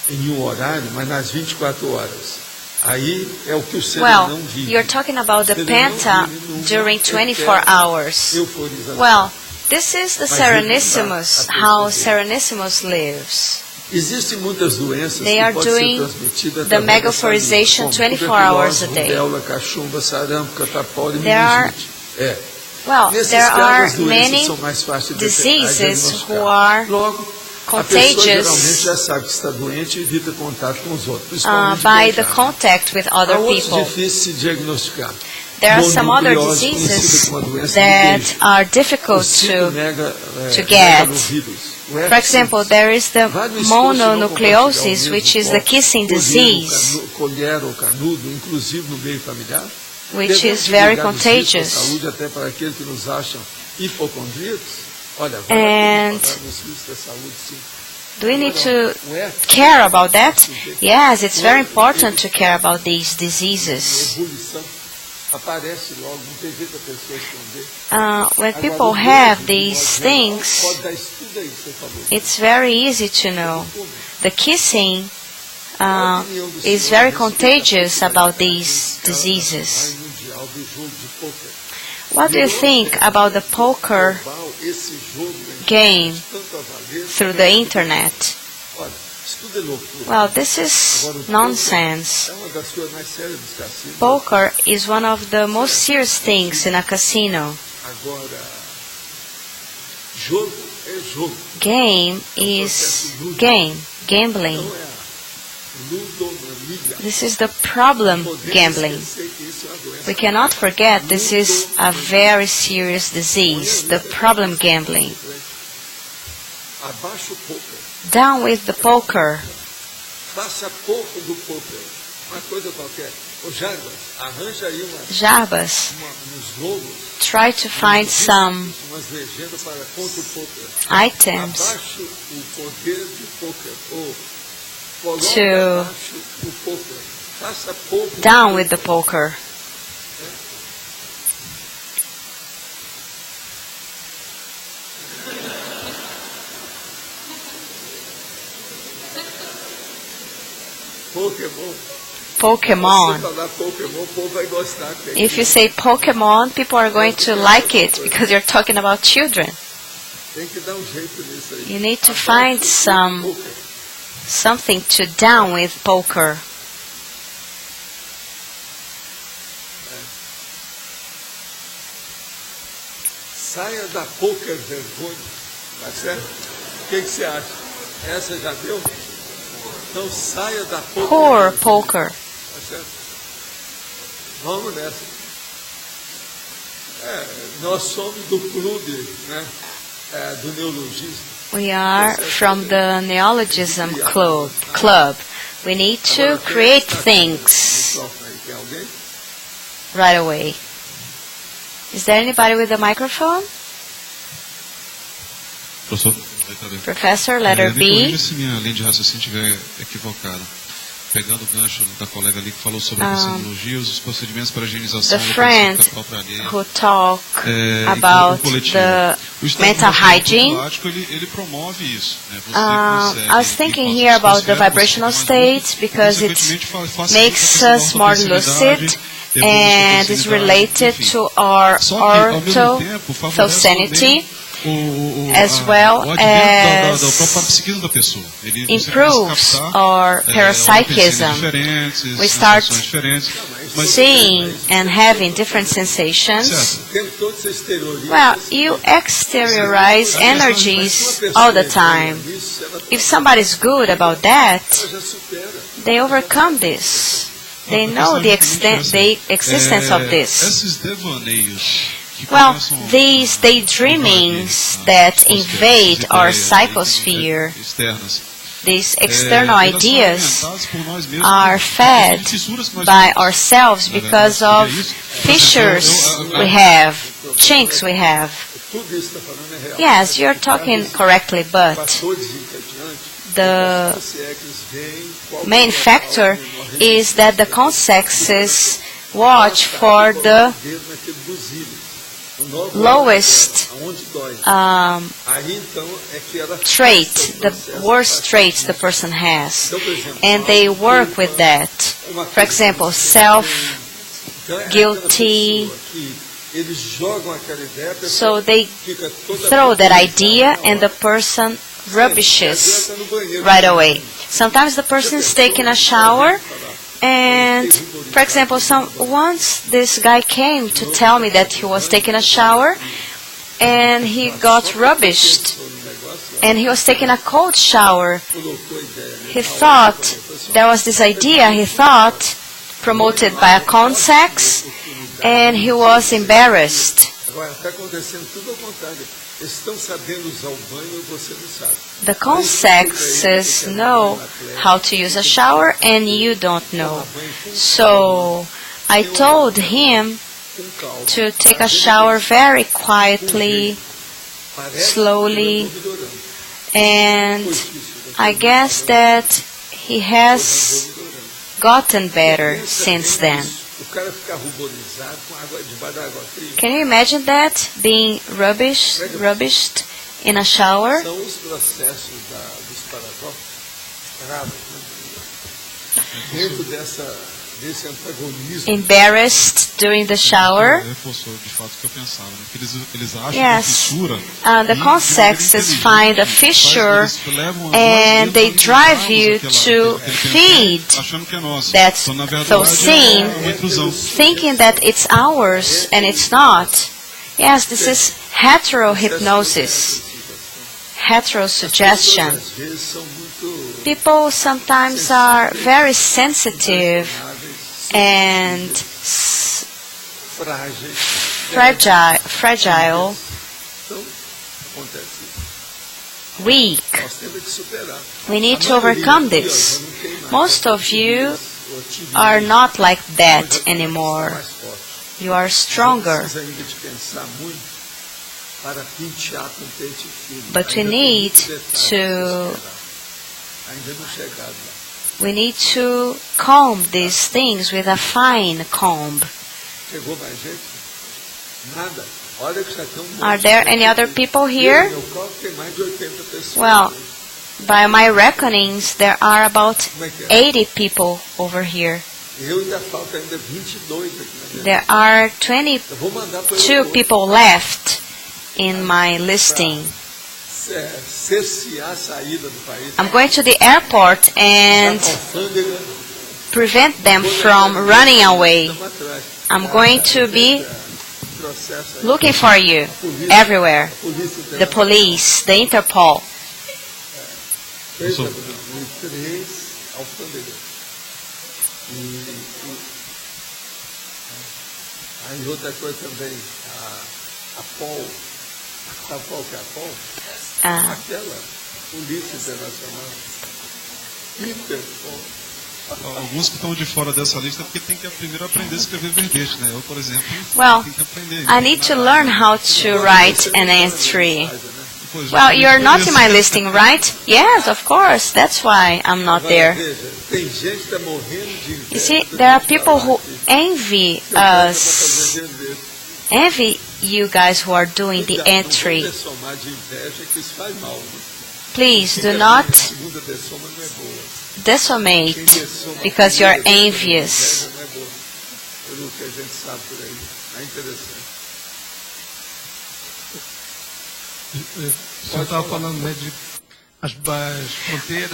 Speaker 3: em um horário, mas nas 24 horas. Aí é o que o ser
Speaker 1: Well,
Speaker 3: não vive.
Speaker 1: you're talking about the
Speaker 3: Ele não
Speaker 1: penta
Speaker 3: vive numa
Speaker 1: during 24
Speaker 3: eterna
Speaker 1: hours.
Speaker 3: euforização.
Speaker 1: Well, this is the
Speaker 3: Mas ele não dá
Speaker 1: Serenissimus,
Speaker 3: a
Speaker 1: how
Speaker 3: perceber.
Speaker 1: Serenissimus lives.
Speaker 3: Existem muitas doenças
Speaker 1: They
Speaker 3: que
Speaker 1: are
Speaker 3: podem
Speaker 1: doing
Speaker 3: ser transmitidas
Speaker 1: the
Speaker 3: através da
Speaker 1: mega-authorization
Speaker 3: saliva, como
Speaker 1: 24 hours a
Speaker 3: tuberculose,
Speaker 1: day.
Speaker 3: rubéola, cachumba, sarampo, catapora e
Speaker 1: There are-
Speaker 3: meningite.
Speaker 1: Well,
Speaker 3: Nesses
Speaker 1: there
Speaker 3: casos,
Speaker 1: are
Speaker 3: as doenças
Speaker 1: many
Speaker 3: são mais fáceis de
Speaker 1: diseases
Speaker 3: diagnosticar.
Speaker 1: who are
Speaker 3: Logo, a pessoa geralmente
Speaker 1: contagious
Speaker 3: já sabe que está doente e evita contato com os outros,
Speaker 1: by
Speaker 3: principalmente
Speaker 1: the
Speaker 3: viajar.
Speaker 1: contact with
Speaker 3: Há
Speaker 1: other
Speaker 3: outros
Speaker 1: people.
Speaker 3: difíceis de diagnosticar.
Speaker 1: There are some other
Speaker 3: Mononucleose,
Speaker 1: diseases
Speaker 3: conhecida como a doença
Speaker 1: that
Speaker 3: de Gage.
Speaker 1: are difficult
Speaker 3: O
Speaker 1: to get.
Speaker 3: megalovírus. O
Speaker 1: For example, there is the
Speaker 3: vários esforços não
Speaker 1: mononucleosis,
Speaker 3: compartilham
Speaker 1: which
Speaker 3: o
Speaker 1: is the
Speaker 3: mesmo
Speaker 1: kissing
Speaker 3: colher,
Speaker 1: disease,
Speaker 3: colher ou canudo, inclusive no meio familiar.
Speaker 1: which
Speaker 3: Devemos
Speaker 1: is very
Speaker 3: divulgar os riscos da
Speaker 1: contagious.
Speaker 3: saúde até para aqueles que nos acham hipocondríacos. Olha,
Speaker 1: And
Speaker 3: vale falar nos riscos da saúde, sim.
Speaker 1: Do we need to
Speaker 3: Não é
Speaker 1: care about that? Yes, it's very important to care about these diseases.
Speaker 3: ebulição. Aparece logo, não tem jeito a pessoa esconder.
Speaker 1: When
Speaker 3: Agora,
Speaker 1: people
Speaker 3: o
Speaker 1: have
Speaker 3: médico,
Speaker 1: these
Speaker 3: de modo geral,
Speaker 1: things,
Speaker 3: pode dar isso tudo aí que você falou.
Speaker 1: it's very easy to know. The kissing
Speaker 3: A opinião do
Speaker 1: is
Speaker 3: senhor
Speaker 1: very
Speaker 3: a respeito
Speaker 1: contagious
Speaker 3: da
Speaker 1: about
Speaker 3: popularidade
Speaker 1: these
Speaker 3: mundial
Speaker 1: diseases.
Speaker 3: mundial do jogo de pôquer.
Speaker 1: What do you think about the poker
Speaker 3: Global, esse jogo
Speaker 1: game
Speaker 3: tanto a valer,
Speaker 1: through the internet?
Speaker 3: olha, Isso tudo é loucura.
Speaker 1: Well, this is
Speaker 3: Agora, o
Speaker 1: nonsense.
Speaker 3: é uma das coisas mais sérias dos cassinos.
Speaker 1: Poker is one of the most serious things in a casino.
Speaker 3: Agora, jogo é jogo.
Speaker 1: Game is game, gambling.
Speaker 3: Não é a ludomania.
Speaker 1: This is the problem gambling.
Speaker 3: Esquecer que isso é uma doença.
Speaker 1: We cannot forget this is a very serious disease, the problem gambling.
Speaker 3: Abaixa o poker.
Speaker 1: Down with the poker.
Speaker 3: Faça pouco do poker. Uma coisa qualquer. Ô Jarbas, arranja aí
Speaker 1: Jarbas,
Speaker 3: uns logos,
Speaker 1: try to find some
Speaker 3: umas legendas para contra o poker.
Speaker 1: items
Speaker 3: Abaixe o poder do poker. Ou coloque
Speaker 1: To-
Speaker 3: abaixo o poker. Faça pouco.
Speaker 1: down with the poker.
Speaker 3: Pokémon.
Speaker 1: Pokemon.
Speaker 3: Se falar Pokémon, o povo vai gostar.
Speaker 1: If you say Pokemon, people are going to like it because you're talking about children.
Speaker 3: Tem que dar um jeito nisso aí.
Speaker 1: You need to
Speaker 3: Abaixe
Speaker 1: find
Speaker 3: o
Speaker 1: some
Speaker 3: poker.
Speaker 1: something to down with poker.
Speaker 3: Saia da poker vergonha. Tá certo? O que você acha? Essa já deu? Então saia da poker
Speaker 1: Poor
Speaker 3: vergonha.
Speaker 1: poker.
Speaker 3: Tá certo? Vamos nessa. Nós somos do clube, né? Do neologismo.
Speaker 1: We are from the neologism club. We need to create things
Speaker 3: Tem alguém?
Speaker 1: right away. Is there anybody with a microphone?
Speaker 4: Professor,
Speaker 1: Professor, letter
Speaker 4: me
Speaker 1: B.
Speaker 4: corrija se minha linha de raciocínio estiver equivocada. Pegando o gancho da colega ali que falou sobre a sinologia, os procedimentos para a higienização
Speaker 1: The
Speaker 4: do
Speaker 1: friend
Speaker 4: própria alheia.
Speaker 1: who talk
Speaker 4: É,
Speaker 1: about
Speaker 4: coletivo.
Speaker 1: the
Speaker 4: O estado
Speaker 1: mental
Speaker 4: vibracional
Speaker 1: hygiene.
Speaker 4: automático, ele promove isso. Né? Você consegue,
Speaker 1: I was thinking
Speaker 4: enquanto
Speaker 1: here about the
Speaker 4: despercebe,
Speaker 1: vibrational
Speaker 4: você fica mais
Speaker 1: state because it
Speaker 4: consequentemente, facilita
Speaker 1: makes
Speaker 4: a
Speaker 1: us more lucid and is related to our
Speaker 4: Só que, ao mesmo tempo, favorece
Speaker 1: sanity
Speaker 4: também
Speaker 1: as well
Speaker 4: o advento
Speaker 1: as
Speaker 4: do próprio psiquismo da pessoa. Ele
Speaker 1: improves our parapsychism. We start seeing and having different sensations.
Speaker 3: O tempo todo você exterioriza.
Speaker 1: Well, you exteriorize energies all the time. If somebody's good about that,
Speaker 3: Já supera.
Speaker 1: they overcome this. They know the existence of this.
Speaker 4: Esses devaneios que
Speaker 1: Well,
Speaker 4: começam a
Speaker 1: these daydreamings that invade our psychosphere,
Speaker 4: externas,
Speaker 1: these external
Speaker 4: elas são
Speaker 1: ideas,
Speaker 4: alimentadas por nós mesmos
Speaker 1: are
Speaker 4: por
Speaker 1: fed
Speaker 4: fissuras que nós
Speaker 1: by
Speaker 4: temos.
Speaker 1: ourselves because of fissures we have, chinks we have.
Speaker 3: Tudo isso que está falando é real.
Speaker 1: Yes, you're talking correctly, but
Speaker 3: Fatores adiante.
Speaker 1: the
Speaker 3: Se é que eles veem qual
Speaker 1: main
Speaker 3: é o
Speaker 1: factor
Speaker 3: local,
Speaker 1: is that the consexes watch for the
Speaker 3: dedo naquele busílio. O novo
Speaker 1: lowest
Speaker 3: aonde dói. Aí então é que ela
Speaker 1: trait,
Speaker 3: faz o
Speaker 1: the
Speaker 3: processo
Speaker 1: worst
Speaker 3: de
Speaker 1: traits the person has,
Speaker 3: Então, por exemplo,
Speaker 1: and they work with that. For example, self,
Speaker 3: então, é
Speaker 1: guilty.
Speaker 3: aquela pessoa que eles jogam aquela ideia, a pessoa
Speaker 1: So they
Speaker 3: fica toda
Speaker 1: throw that idea and the person rubbishes
Speaker 3: Ela tá no banheiro.
Speaker 1: right away. Sometimes the person is taking a shower and, for example, once this guy came to tell me that he was taking a shower and he got rubbished and he was taking a cold shower.
Speaker 3: Colocou a ideia, né?
Speaker 1: He thought there was this idea he thought promoted by a consex and he was embarrassed.
Speaker 3: Agora está acontecendo tudo ao contrário. Eles estão sabendo usar o banho e você não sabe.
Speaker 1: The consexes know how to use a shower and you don't know. So I told him
Speaker 3: Com calma.
Speaker 1: to take a shower very quietly,
Speaker 3: Parece
Speaker 1: slowly,
Speaker 3: que eu tô melhorando.
Speaker 1: and
Speaker 3: Foi difícil,
Speaker 1: I guess that he has gotten better since then.
Speaker 3: O cara ficar ruborizado com água debaixo da água fria.
Speaker 1: Can you imagine that? Being rubbished in a shower?
Speaker 3: São os processos dos paradoxos. Dentro desse antagonismo.
Speaker 1: Embarrassed during the shower. Yes, the concepts find a fissure and they drive you to feed that so sin, thinking that it's ours and it's not. Yes, this is heterohypnosis, heterosuggestion. People sometimes are very sensitive and fragile, weak. We need to overcome this. Most of you are not like that anymore. You are stronger. But we need to comb these things with a fine comb. Are there any other people here? Well, by my reckonings, there are about 80 people over here. There are 22 people left in my listing. I'm going to the airport and prevent them from running away. I'm going to be looking for you everywhere. The police, the Interpol.
Speaker 3: Aí outra coisa também, a POL, sabe qual que é a POL? Aquela Polícia Internacional. Interpol.
Speaker 4: Alguns que estão de fora dessa lista porque tem que primeiro aprender a escrever verbete, né? Eu, por exemplo,
Speaker 1: well,
Speaker 4: tenho que aprender.
Speaker 1: I need to learn how to write an entry. Well, you're not in my listing, right? Yes, of course. That's why I'm not there. You see, there are people who envy us, envy you guys who are doing the entry. Please do not decimate because you're envious.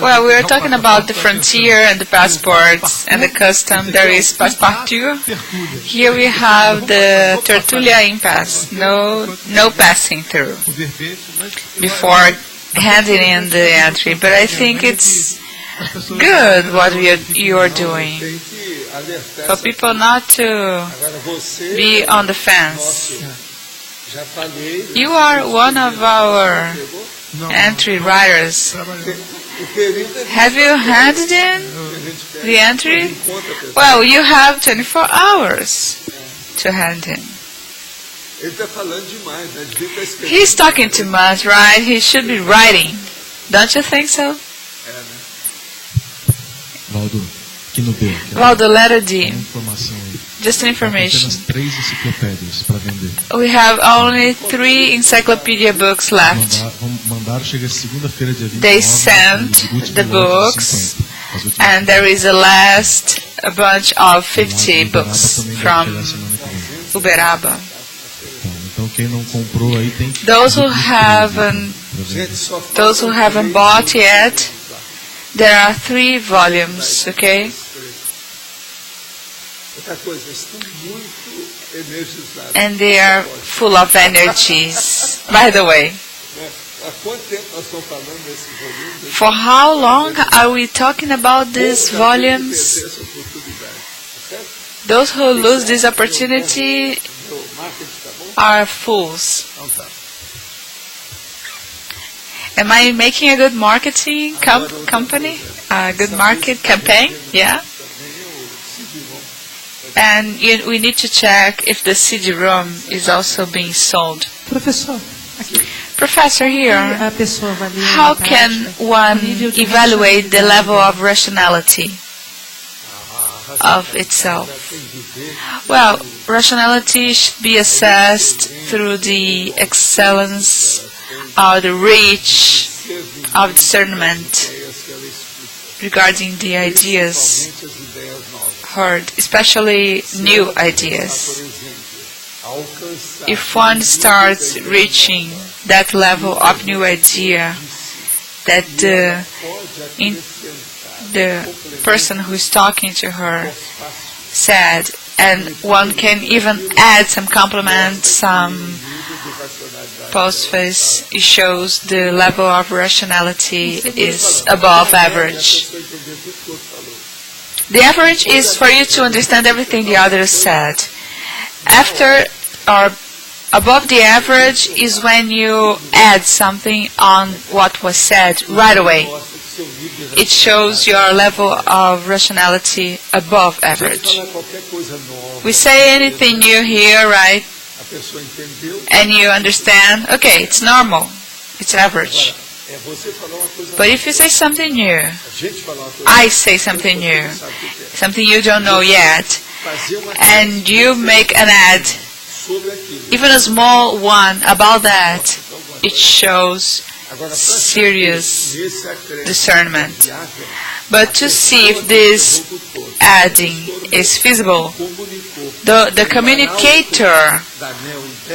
Speaker 2: Well, we are talking about the frontier and the passports and the custom. There is passepartout. Here we have the tertulia impasse, no passing through before handing in the entry. But I think it's good what you are doing for people not to be on the fence. You are one of our entry writers. Have you handed in the entry? Well, you have 24 hours to hand in. He's talking too much, right? He should be writing. Don't you think so? Waldo, letter D. Just an information. We have only 3 encyclopedia books left. They sent the books, and there is a bunch of 50 books from Uberaba. Those who haven't bought yet, there are 3 volumes, okay? And they are full of energies. By the way, for how long are we talking about these volumes? Those who lose this opportunity are fools. Am I making a good marketing company? A good market campaign? Yeah? And we need to check if the CD-ROM is also being sold. Professor here, how can one evaluate the level of rationality of itself? Well, rationality should be assessed through the excellence or the reach of discernment regarding the ideas heard, especially new ideas. If one starts reaching that level of new idea that the person who is talking to her said, and one can even add some complement, some postface, it shows the level of rationality is above average. The average is for you to understand everything the others said. After or above the average is when you add something on what was said right away. It shows your level of rationality above average. We say anything new here, right? And you understand, okay, it's normal, it's average. But if you say something new, I say something new, something you don't know yet, and you make an ad, even a small one about that, it shows serious discernment. But to see if this adding is feasible, the communicator,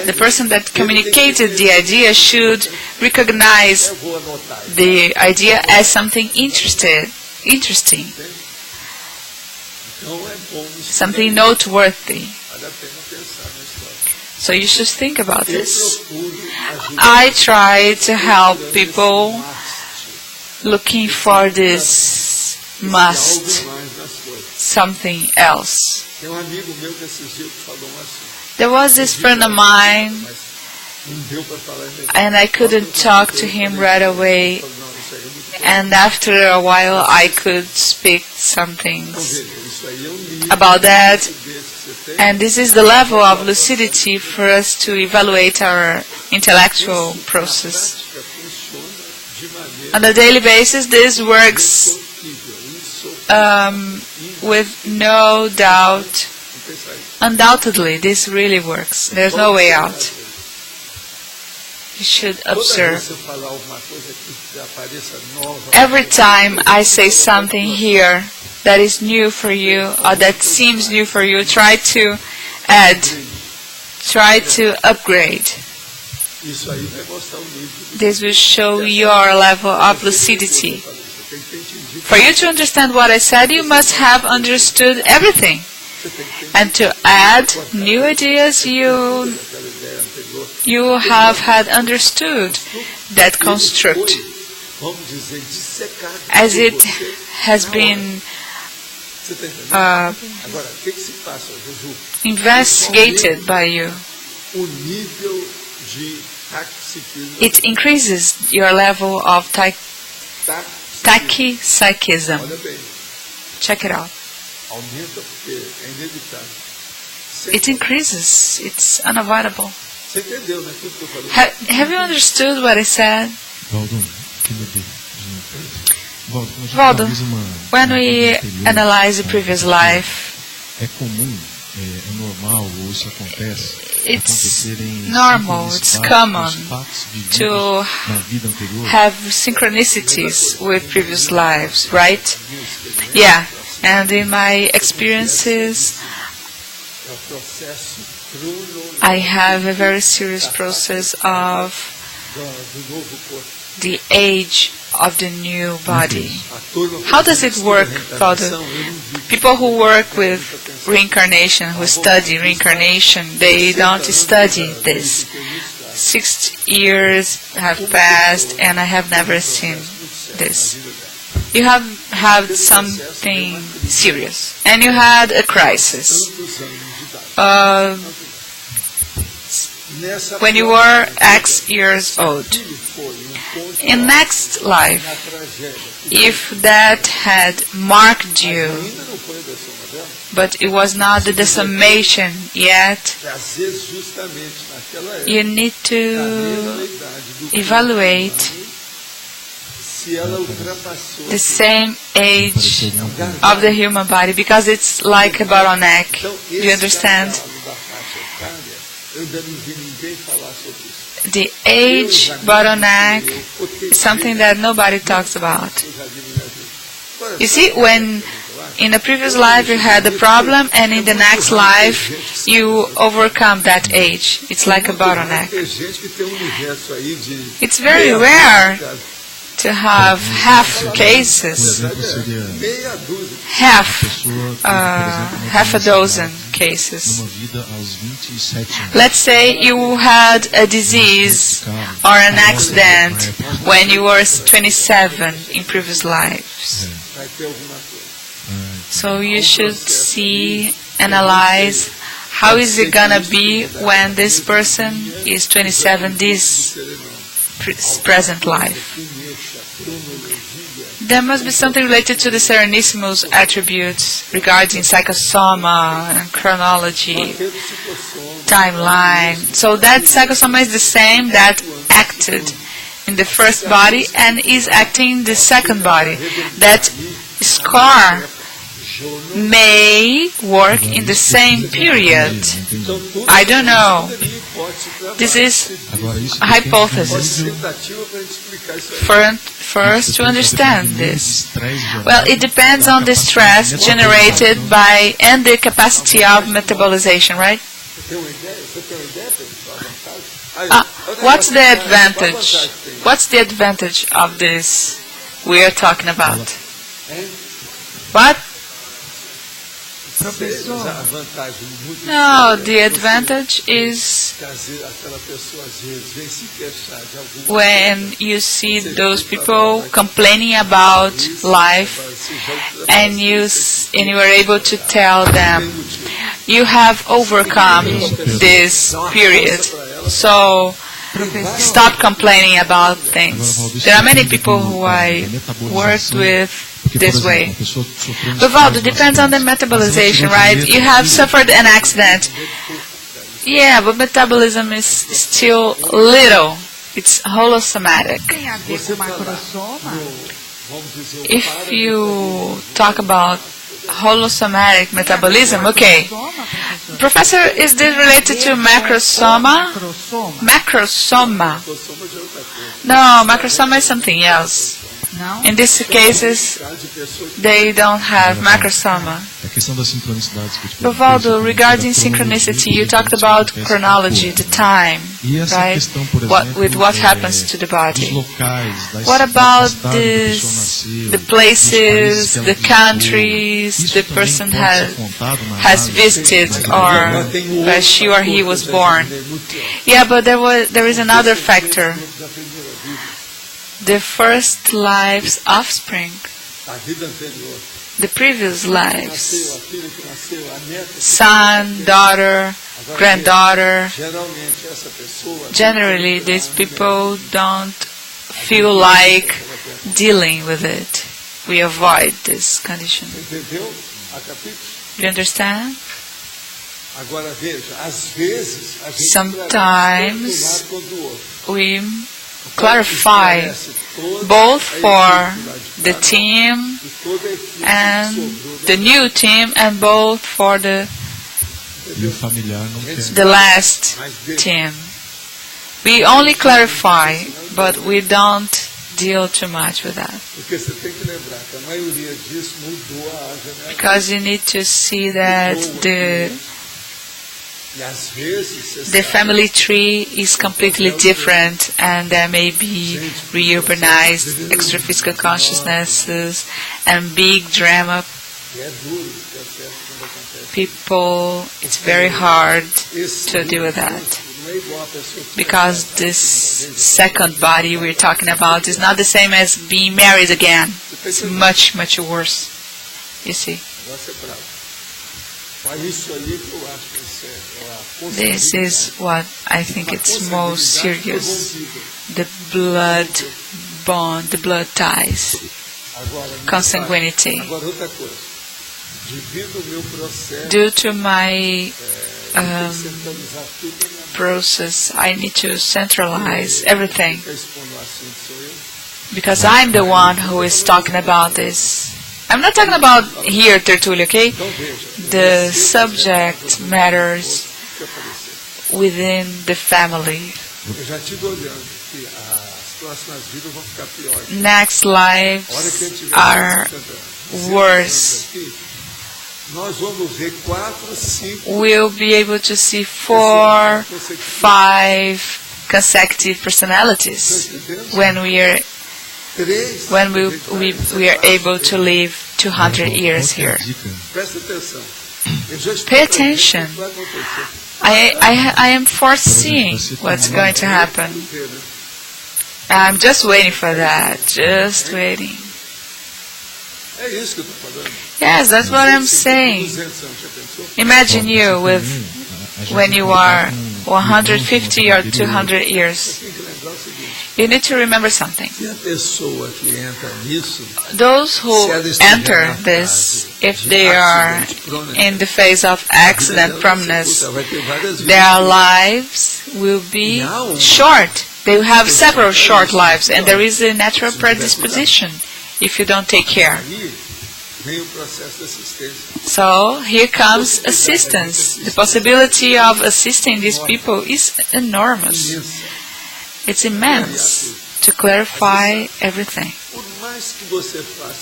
Speaker 2: the person that communicated the idea, should recognize the idea as something interesting, something noteworthy. So you should think about this. I try to help people looking for this must, something else. There was this friend of mine, and I couldn't talk to him right away, and after a while I could speak some things about that. And this is the level of lucidity for us to evaluate our intellectual process. On a daily basis, this works with no doubt. Undoubtedly, this really works. There's no way out. You should observe. Every time I say something here that is new for you, or that seems new for you, try to add, try to upgrade. This will show your level of lucidity. For you to understand what I said, you must have understood everything. And to add new ideas, you have had understood that construct, as it has been investigated by you. It increases your level of tachypsychism. Check it out. It increases. It's unavoidable. Have you understood what I said? Waldo, when we analyze the previous life, it's normal, it's common to have synchronicities with previous lives, right? Yeah, and in my experiences, I have a very serious process of the age of the new body. How does it work, Waldo? People who work with reincarnation, who study reincarnation, they don't study this. 6 years have passed and I have never seen this. You have had something serious and you had a crisis. When you were X years old. In next life, if that had marked you, but it was not the decimation yet, you need to evaluate the same age of the human body, because it's like a bottleneck. Do you understand? The age bottleneck is something that nobody talks about. You see, when In a previous life you had a problem, and in the next life you overcome that age. It's like a bottleneck. It's very rare to have half cases, half a dozen cases. Let's say you had a disease or an accident when you were 27 in previous lives. So you should analyze how is it gonna be when this person is 27 this present life. There must be something related to the Serenissimus attributes regarding psychosoma and chronology, timeline. So that psychosoma is the same that acted in the first body and is acting in the second body. That scar may work in the same period. I don't know. This is a hypothesis for us to understand this. Well, it depends on the stress generated by and the capacity of metabolization, right? What's the advantage? What's the advantage of this we are talking about? What? No, the advantage is when you see those people complaining about life and you are able to tell them you have overcome this period, so stop complaining about things. There are many people who I worked with this way. But Waldo, depends on the metabolization, right? You have suffered an accident. Yeah, but metabolism is still little. It's holosomatic. If you talk about holosomatic metabolism, okay. Professor, is this related to macrosoma? Macrosoma. No, macrosoma is something else. In these cases, they don't have macrosoma. But Waldo, regarding synchronicity, you talked about chronology, the time, right? What happens to the body? What about the places, the countries the person has visited, or where she or he was born? Yeah, but there is another factor. The first life's offspring, the previous lives, son, daughter, granddaughter. Generally, these people don't feel like dealing with it. We avoid this condition. You understand? Sometimes we clarify both for the team and the new team and both for the last team. We only clarify, but we don't deal too much with that. Because you need to see that the family tree is completely different, and there may be reurbanized extraphysical consciousnesses and big drama people. It's very hard to deal with that, because this second body we're talking about is not the same as being married again. It's much, much worse, you see. This is what I think it's most serious. The blood bond, the blood ties, consanguinity. Due to my process, I need to centralize everything, because I'm the one who is talking about this. I'm not talking about here, tertulia, okay? The subject matters within the family. Next lives worse. We'll be able to see 4, 5 consecutive personalities when we are able to live 200 years here. Pay attention. I am foreseeing what's going to happen. I'm just waiting for that. Just waiting. Yes, that's what I'm saying. Imagine you when you are 150 or 200 years. You need to remember something. Those who enter this, if they are in the phase of accident proneness, their lives will be short. They will have several short lives, and there is a natural predisposition if you don't take care. So here comes assistance. The possibility of assisting these people is enormous. It's immense to clarify everything.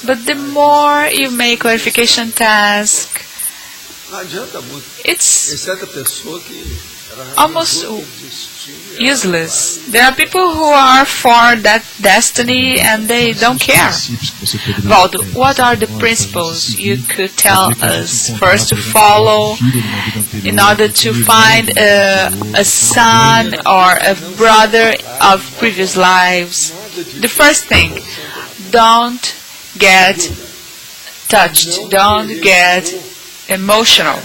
Speaker 2: But the more you make clarification task, it's almost useless. There are people who are for that destiny and they don't care. Waldo, what are the principles you could tell us first to follow in order to find a son or a brother of previous lives? The first thing, don't get touched, don't get emotional,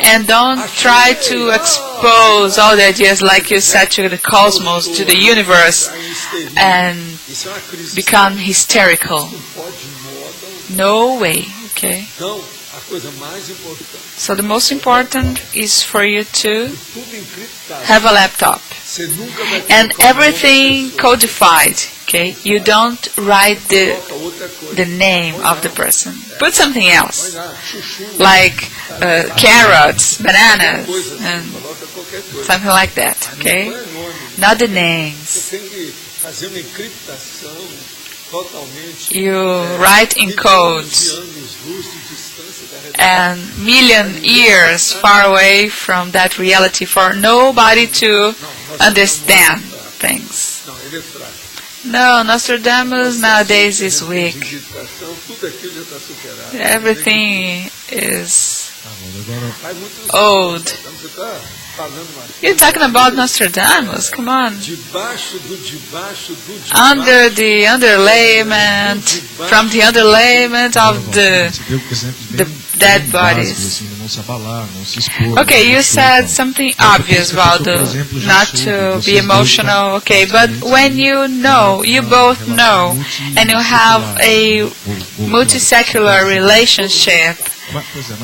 Speaker 2: and don't try to expose all the ideas like you said to the cosmos, to the universe, and become hysterical. No way, okay? So the most important is for you to have a laptop and everything codified, okay? You don't write the name of the person. Put something else, like carrots, bananas, and something like that, okay? Not the names. You write in codes and million years far away from that reality for nobody to understand things. No, Nostradamus nowadays is weak. Everything is old. You're talking about Nostradamus, come on. Under the underlayment, from the underlayment of the dead bodies. Okay, you said something obvious, Waldo, not to be emotional, okay, but when you know, you both know, and you have a multisecular relationship,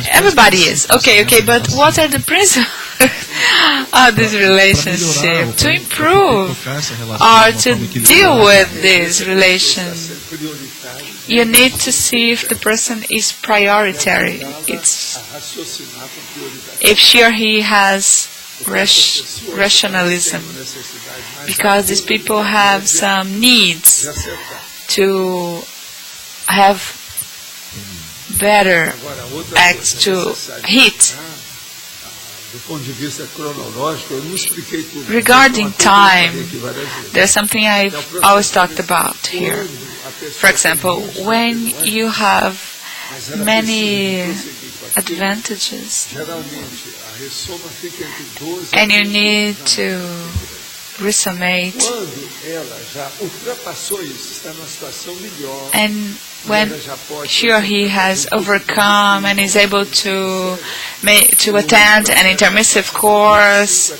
Speaker 2: everybody is. Okay, but what are the principles of this relationship to improve or to deal with this relation? You need to see if the person is prioritary. If she or he has rationalism, because these people have some needs to have better acts to hit. Regarding time, there's something I've always talked about here. For example, when you have many advantages and you need to resummate, and when she or he has overcome and is able to attend an intermissive course,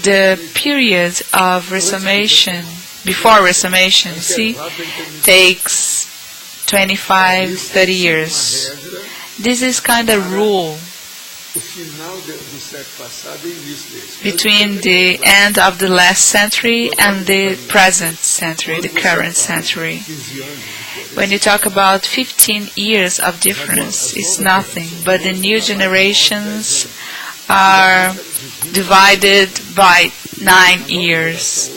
Speaker 2: the period of resummation, before resummation, takes 25, 30 years. This is kind of rule between the end of the last century and the present century, the current century. When you talk about 15 years of difference, it's nothing, but the new generations are divided by 9 years.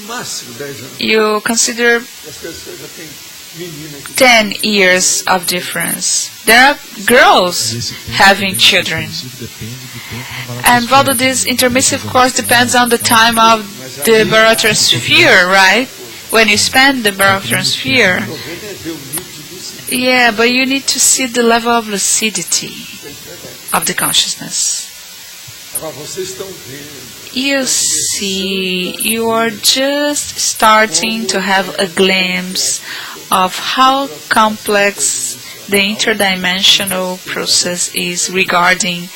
Speaker 3: máximo 10 anos.
Speaker 2: you consider
Speaker 3: As pessoas já têm menina que
Speaker 2: 10 years of difference. There are girls having children. And although this intermissive course depends on the time of the barotransfer, right? When you spend the barotransfer. Yeah, but you need to see the level of lucidity of the consciousness.
Speaker 3: agora vocês estão vendo.
Speaker 2: You see, you are just starting to have a glimpse of how complex the interdimensional process is regarding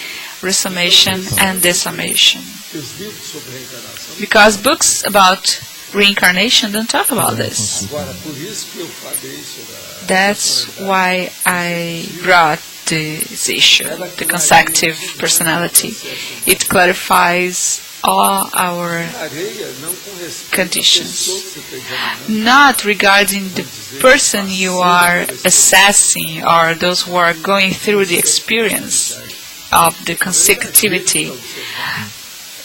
Speaker 2: resummation and desummation.
Speaker 3: Os livros sobre reencarnação.
Speaker 2: Because books about reincarnation don't talk about this.
Speaker 3: Agora, por isso que eu falei sobre a
Speaker 2: That's why I brought this issue, the consecutive personality. It clarifies all our
Speaker 3: areia, não com respeito
Speaker 2: conditions.
Speaker 3: à pessoa que você está examinando.
Speaker 2: Not regarding the person you are assessing or those who are going through the experience of the consecutivity.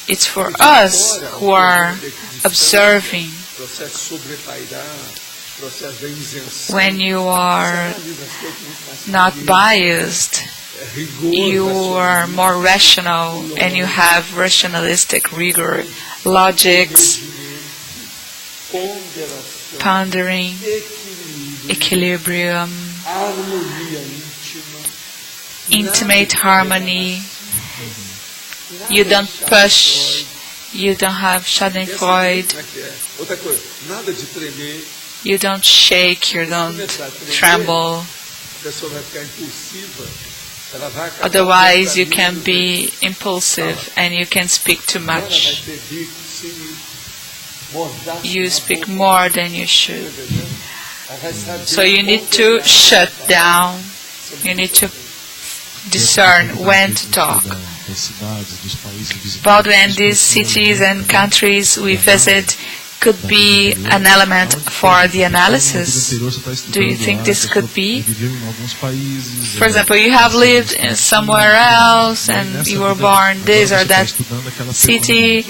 Speaker 2: It's for us who are observing.
Speaker 3: Processo sobrepairar, processo da isenção.
Speaker 2: When you are
Speaker 3: Analisa as coisas muito mais
Speaker 2: not
Speaker 3: frias.
Speaker 2: biased,
Speaker 3: Rigor,
Speaker 2: you are
Speaker 3: racionalismo,
Speaker 2: more rational and you have rationalistic rigor, logics,
Speaker 3: ponderação,
Speaker 2: pondering,
Speaker 3: equilíbrio,
Speaker 2: equilibrium,
Speaker 3: harmonia íntima.
Speaker 2: intimate harmony. You don't push, you don't have schadenfreude,
Speaker 3: Como é que é? Outra coisa, nada de tremer,
Speaker 2: you don't shake, you don't tremble.
Speaker 3: a pessoa vai ficar impulsiva, ela vai acabar
Speaker 2: Otherwise, you can
Speaker 3: tentando-
Speaker 2: be impulsive and you can speak too
Speaker 3: ela vai
Speaker 2: much.
Speaker 3: ter bico, cílio, mordaço
Speaker 2: You
Speaker 3: na
Speaker 2: speak
Speaker 3: boca,
Speaker 2: more than you should.
Speaker 3: entendeu? Ela vai saber
Speaker 2: So you need to
Speaker 3: ponderar.
Speaker 2: shut down. You need to discern when to talk. About when these cities and countries we visit could be an element for the analysis. Do you think this could be? For example, you have lived in somewhere else and you were born this or that city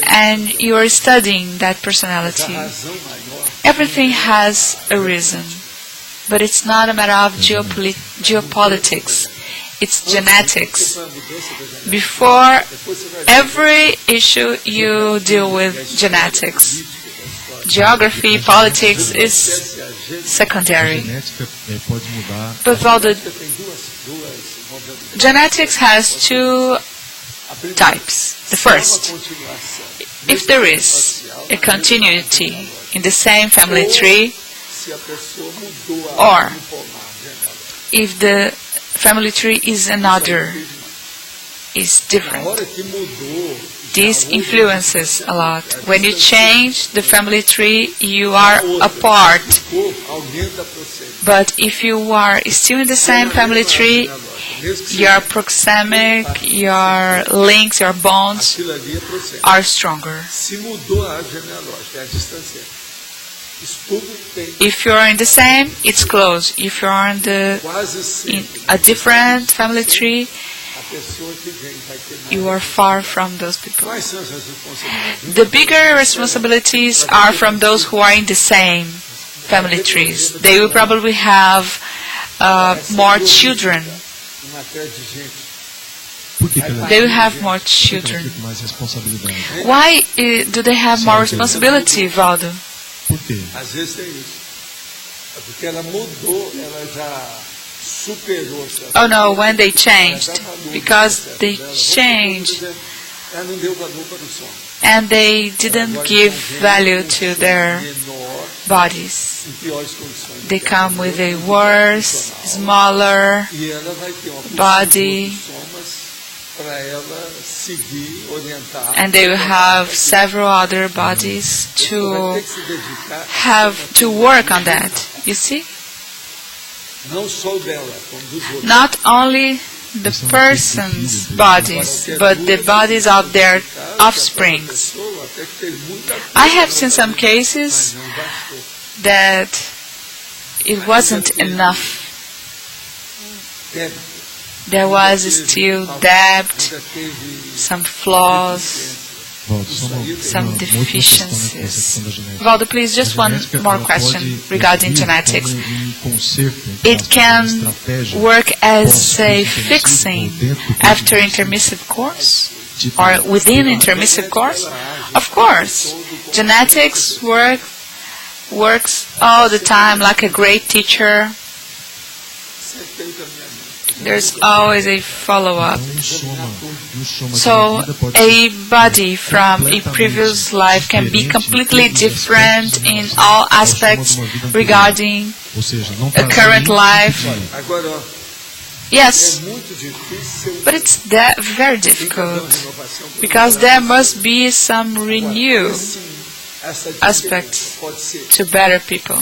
Speaker 2: and you are studying that personality.
Speaker 3: Razão maior.
Speaker 2: Everything has a reason, but it's not a matter of geopolitics. It's genetics.
Speaker 3: Foi a mudança da genética.
Speaker 2: Before
Speaker 3: Depois você vai ver
Speaker 2: every issue, you deal with genetics. Geography, politics is
Speaker 3: se a gente
Speaker 2: secondary.
Speaker 5: Genética pode mudar.
Speaker 2: But all the
Speaker 3: tem duas modalidades.
Speaker 2: genetics has two
Speaker 3: A primeira
Speaker 2: types. The
Speaker 3: é uma
Speaker 2: first,
Speaker 3: continuação.
Speaker 2: if there is a continuity in the same family tree,
Speaker 3: Se a pessoa mudou a
Speaker 2: Or-
Speaker 3: árvore polar genética.
Speaker 2: if the family tree is another, is
Speaker 3: Na
Speaker 2: different.
Speaker 3: hora que mudou,
Speaker 2: This influences a lot. When you change the family tree, you are apart.
Speaker 3: aumenta a procedência.
Speaker 2: But if you are still in the same family tree, your proxemic, your links, your bonds
Speaker 3: Aquilo ali é procedência.
Speaker 2: are stronger.
Speaker 3: Se mudou a árvore genealógica, é a distância. Isso tudo tem
Speaker 2: If you're in the same, it's close. If you're in
Speaker 3: quase sempre
Speaker 2: a different family tree,
Speaker 3: a pessoa que vem vai ter mais.
Speaker 2: you are far from those people.
Speaker 3: Quais são as responsabilidades?
Speaker 2: The bigger responsibilities are from those who are in the same family trees. They will probably have more children.
Speaker 3: Em matéria de gente.
Speaker 5: Por que ela
Speaker 2: They will have more
Speaker 5: tem
Speaker 2: children.
Speaker 5: mais responsabilidade?
Speaker 2: Why do they have more responsibility, Valdo?
Speaker 5: Por quê?
Speaker 3: Às vezes tem isso. É porque ela mudou, ela já superou.
Speaker 2: Oh no, when they changed. Because they changed
Speaker 3: Ela não deu valor para o som.
Speaker 2: and they didn't give value to their
Speaker 3: Menor,
Speaker 2: bodies.
Speaker 3: em piores condições.
Speaker 2: They come with a worse, smaller
Speaker 3: E ela vai ter uma
Speaker 2: body,
Speaker 3: somas para ela seguir, orientar.
Speaker 2: and they will have several other bodies
Speaker 3: Vai
Speaker 2: to
Speaker 3: ter que se dedicar
Speaker 2: have to work on that. You see?
Speaker 3: não só o dela, como dos outros.
Speaker 2: Not only the person's bodies, but the bodies of their offsprings.
Speaker 3: Pessoa até que fez muita coisa,
Speaker 2: I have seen some cases
Speaker 3: não bastou.
Speaker 2: that it wasn't enough.
Speaker 3: Deve,
Speaker 2: There was still debt,
Speaker 3: ainda teve
Speaker 2: some flaws, some deficiencies. Waldo, please, just one more question regarding genetics. It can work as a fixing after intermissive course or within intermissive course? Of course. Genetics works all the time like a great teacher. There's always a follow-up. So a body from a previous life can be completely different in all aspects regarding a current life. Yes, but it's very difficult because there must be some renewed aspects to better people.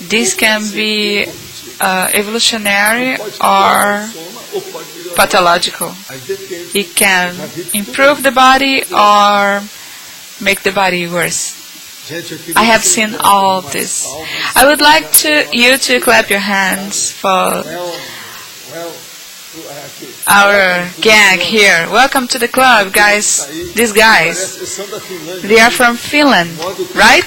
Speaker 2: This can be evolutionary or pathological. It can improve the body or make the body worse. I have seen all this. I would like you to clap your hands for our gang here. Welcome to the club, guys. These guys, they are from Finland, right?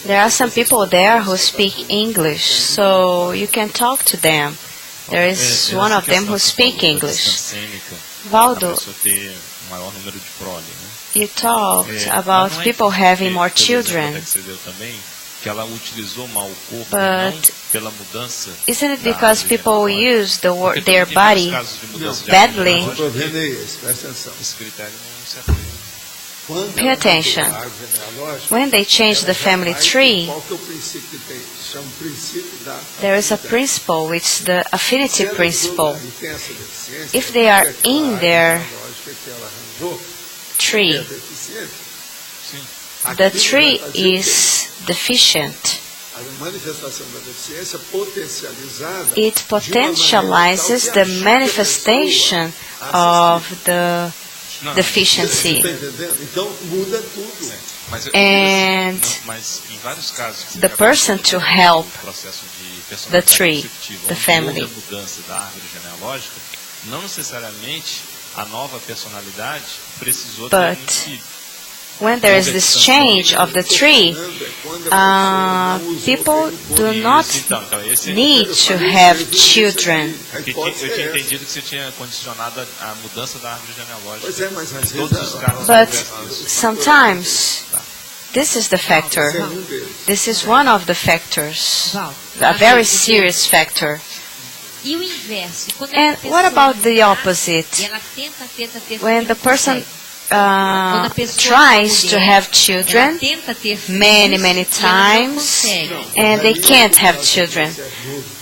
Speaker 2: There are some people there who speak English, so you can talk to them. There is one of them who speaks English. Waldo, you talked about people having more children, but isn't it because people use their body badly? Pay attention. When they change the family tree, there is a principle, which is the affinity principle. If they are in their tree, the tree is deficient. It potentializes the manifestation of the deficiency. And the person to help the tree, the family. But when there is this change of the tree, people do not need to have children. But sometimes this is the factor. This is one of the factors, a very serious factor. And what about the opposite? When the person tries to have children many times and they can't have children.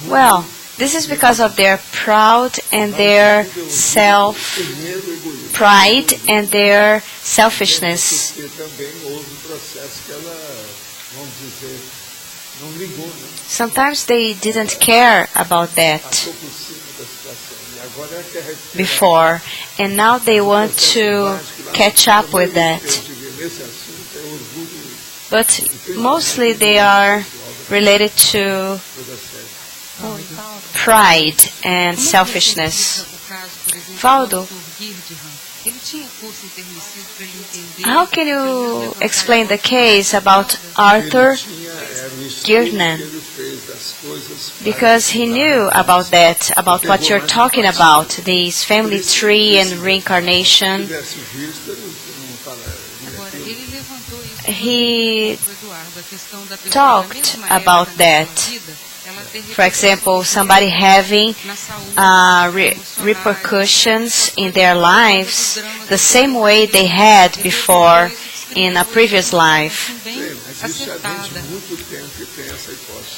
Speaker 2: Well, this is because of their pride and their selfishness. Sometimes they didn't care about that before, and now they want to catch up with that. But mostly they are related to pride and selfishness. Waldo, how can you explain the case about Arthur Girnan? Because he knew about that, about what you're talking about, this family tree and reincarnation. He talked about that. For example, somebody having repercussions in their lives the same way they had before in a previous life.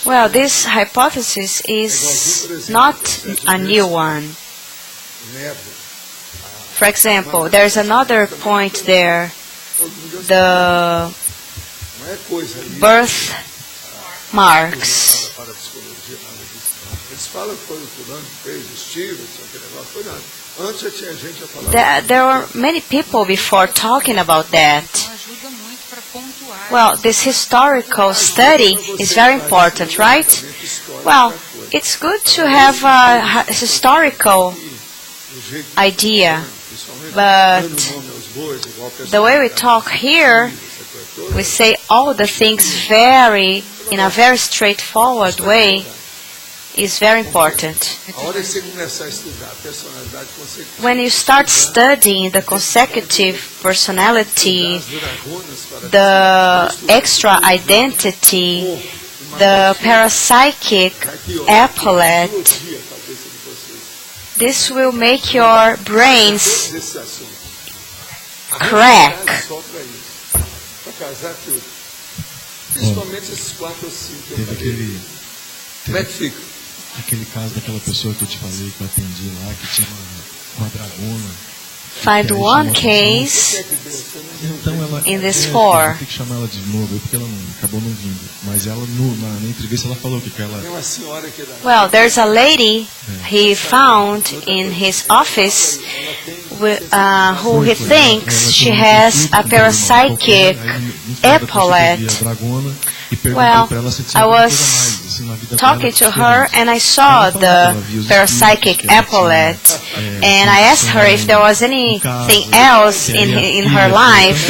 Speaker 2: Well, this hypothesis is not a new one. For example, there is another point there. The birth marks. There were many people before talking about that.
Speaker 1: Well, this historical study is very important, right? Well, it's good to have a historical idea, but the way we talk here, we say all the things in a very straightforward way, is very important. When you start studying the consecutive personality, the extra identity, the parapsychic epaulette, this will make your brains crack.
Speaker 5: Aquele caso daquela pessoa que eu te falei que eu atendi lá, que tinha uma dragona.
Speaker 1: Find one case in this four.
Speaker 5: Tem que chamar ela de novo, porque ela acabou não vindo. Mas ela na entrevista ela falou que ela.
Speaker 1: Well, there's a lady he found in his office who he thinks she has a parapsychic epaulette. Well, I was talking to her and I saw the parapsychic epaulette, and I asked her if there was anything else in her life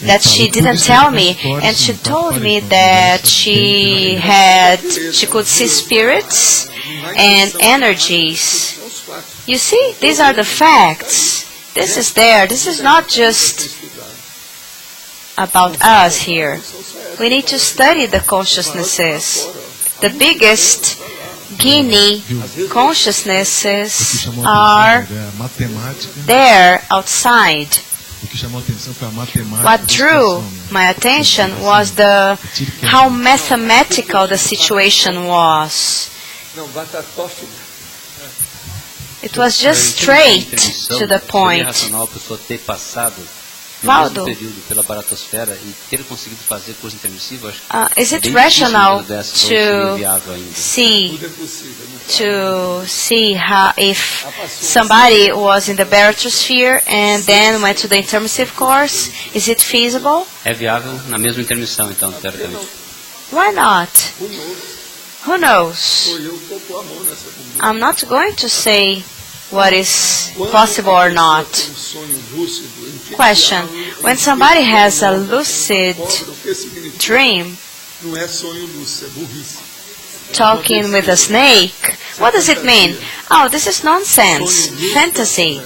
Speaker 1: that she didn't tell me, and she told me that she could see spirits and energies. You see, these are the facts. This is there. This is not just about us here. We need to study the consciousnesses. The biggest guinea consciousnesses are there outside. What drew my attention was how mathematical the situation was. It was just straight to the point. Waldo, is it rational to see how if somebody was in the barotosphere and then went to the intermissive course? Is it feasible?
Speaker 6: É viável na mesma intermissão, então, teoricamente.
Speaker 1: Why not? Who knows? I'm not going to say what is possible or not. Question: when somebody has a lucid dream, talking with a snake, what does it mean? Oh, this is nonsense, fantasy.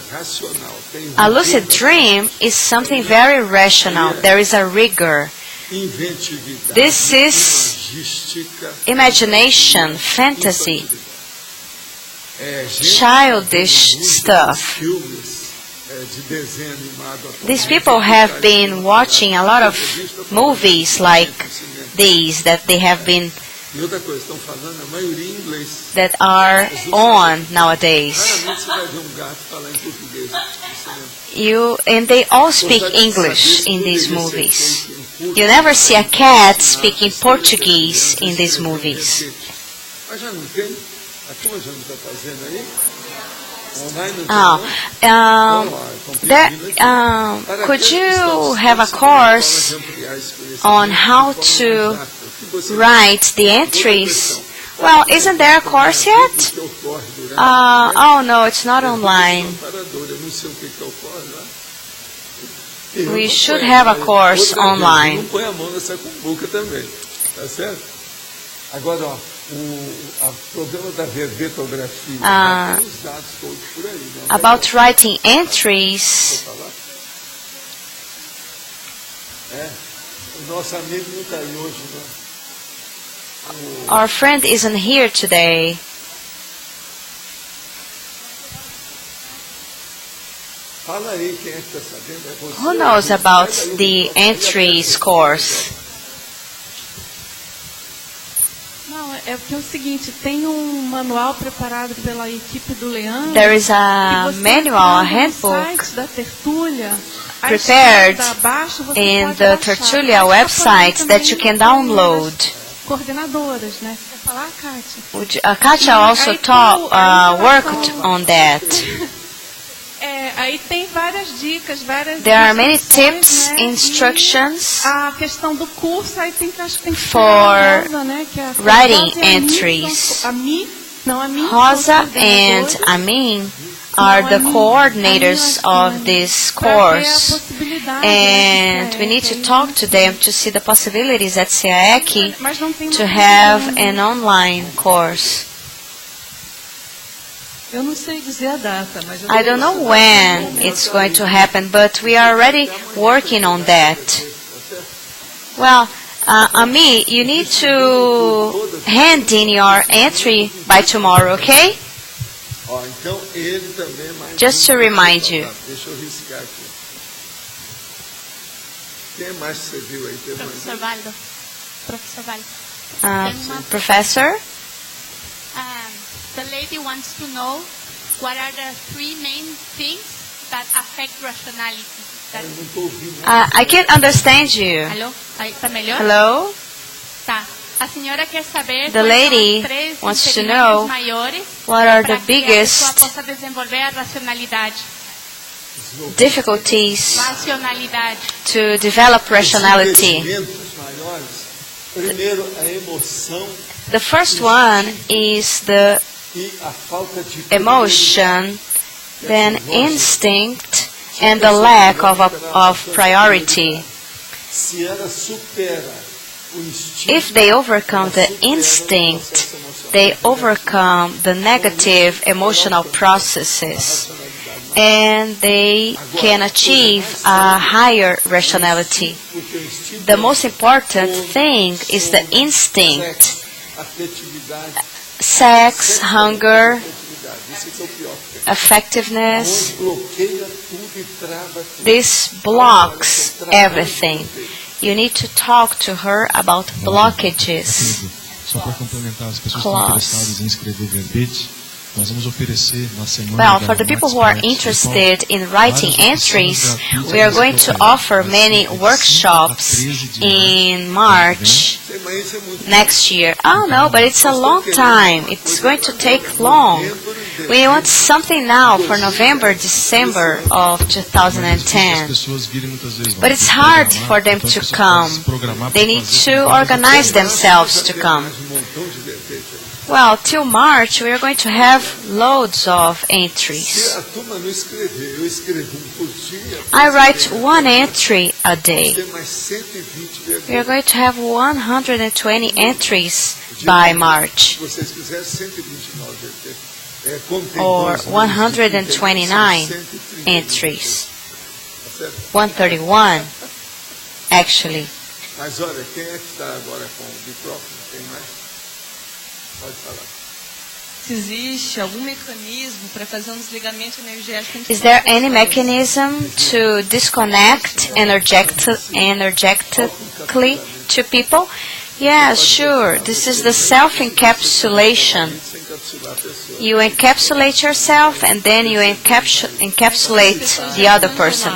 Speaker 1: A lucid dream is something very rational. There is a rigor. This is imagination, fantasy, childish stuff. These people have been watching a lot of movies like these that are on nowadays. And they all speak English in these movies. You never see a cat speaking Portuguese in these movies. Could you have a course on how to write the entries? Well, isn't there a course yet? Oh no, it's not online. We should have a course online. About writing entries, our friend isn't here today. Who knows about the entries course?
Speaker 7: É porque é o seguinte, tem manual preparado pela equipe do Leandro.
Speaker 1: There is a manual, a handbook prepared in the Tertulia website that you can download.
Speaker 7: Coordenadoras, né? Você quer falar, Kátia?
Speaker 1: Kátia also worked on that.
Speaker 7: aí tem várias dicas, várias
Speaker 1: There are many
Speaker 7: instruções,
Speaker 1: tips,
Speaker 7: né?
Speaker 1: instructions
Speaker 7: E a questão do curso, aí tem que, acho que tem que
Speaker 1: for
Speaker 7: a Rosa, né? Que a
Speaker 1: writing
Speaker 7: Rosa e a Mi
Speaker 1: entries.
Speaker 7: são- a Mi, não, a Mi são
Speaker 1: Rosa
Speaker 7: os
Speaker 1: and
Speaker 7: coordenadores.
Speaker 1: Amin are the coordinators of this course, and we need to talk to them to see the possibilities at SEAEC to have an online course.
Speaker 8: Eu não sei dizer a data, mas eu
Speaker 1: I don't know when it's going to happen, but we are already working on that. Well, Ami, you need to hand in your entry by tomorrow, okay?
Speaker 3: Ó, então ele também é mais
Speaker 1: Just to remind you.
Speaker 3: Deixa eu riscar aqui. Quem mais você viu aí? Tem mais?
Speaker 9: Professor Waldo. Professor Waldo.
Speaker 1: Professor?
Speaker 9: The lady wants to know what are the three main things that affect rationality.
Speaker 3: Eu não estou ouvindo.
Speaker 1: I can't understand you.
Speaker 9: Alô? Aí, tá melhor?
Speaker 1: Hello?
Speaker 9: Tá. A senhora quer saber
Speaker 1: The
Speaker 9: quais
Speaker 1: lady
Speaker 9: são os três
Speaker 1: wants to
Speaker 9: impedimentos
Speaker 1: know
Speaker 9: maiores
Speaker 1: what are the
Speaker 9: para que a pessoa
Speaker 1: biggest
Speaker 9: possa desenvolver a racionalidade.
Speaker 1: difficulties
Speaker 9: Racionalidade.
Speaker 1: to develop rationality.
Speaker 3: Impedimentos maiores. Primeiro, a emoção
Speaker 1: The first one is the
Speaker 3: e a falta de
Speaker 1: emotion, then instinct, and the lack of priority.
Speaker 3: Se ela supera o instinto,
Speaker 1: If they overcome the instinct, they overcome the negative emotional processes, and they can achieve a higher rationality.
Speaker 3: porque o instinto
Speaker 1: The most important thing is the instinct.
Speaker 3: afetividade,
Speaker 1: Sex, hunger,
Speaker 3: isso que é o pior.
Speaker 1: effectiveness,
Speaker 3: Bloqueia tudo e trava tudo.
Speaker 1: this blocks everything. You need to talk to her about blockages.
Speaker 5: Só para complementar as pessoas que estão
Speaker 1: Class.
Speaker 5: interessadas em escrever verbete, nós vamos oferecer na semana
Speaker 1: Well,
Speaker 5: da
Speaker 1: for the people who are
Speaker 5: Max
Speaker 1: interested in
Speaker 5: Participal,
Speaker 1: writing entries, we are going to offer many workshops in March
Speaker 3: Mas isso é muito
Speaker 1: next year. Oh no, but it's a long time. It's going to take long. We want something now for November, December of
Speaker 5: as
Speaker 1: 2010.
Speaker 5: pessoas virem muitas vezes.
Speaker 1: But it's hard for them to come. They need to organize themselves to come.
Speaker 3: um montão de verbete.
Speaker 1: Well, till March, we are going to have loads of entries.
Speaker 3: Se a turma não escrever, eu escrevo por dia,
Speaker 1: I write one entry a day.
Speaker 3: tem mais 120 verbetes.
Speaker 1: We are going to have 120 entries by March,
Speaker 3: Se vocês quiserem, 129 verbetes.
Speaker 1: or 129 entries. 131, actually.
Speaker 3: Mas olha, quem é que está agora com o microfone? Tem mais? Pode falar.
Speaker 8: Se existe algum mecanismo para fazer um desligamento energético entre
Speaker 1: Is there any mechanism to disconnect energetically to people? Yes, sure. This is the self-encapsulation.
Speaker 3: Sem encapsular a pessoa.
Speaker 1: You encapsulate yourself and then you encapsulate the other person.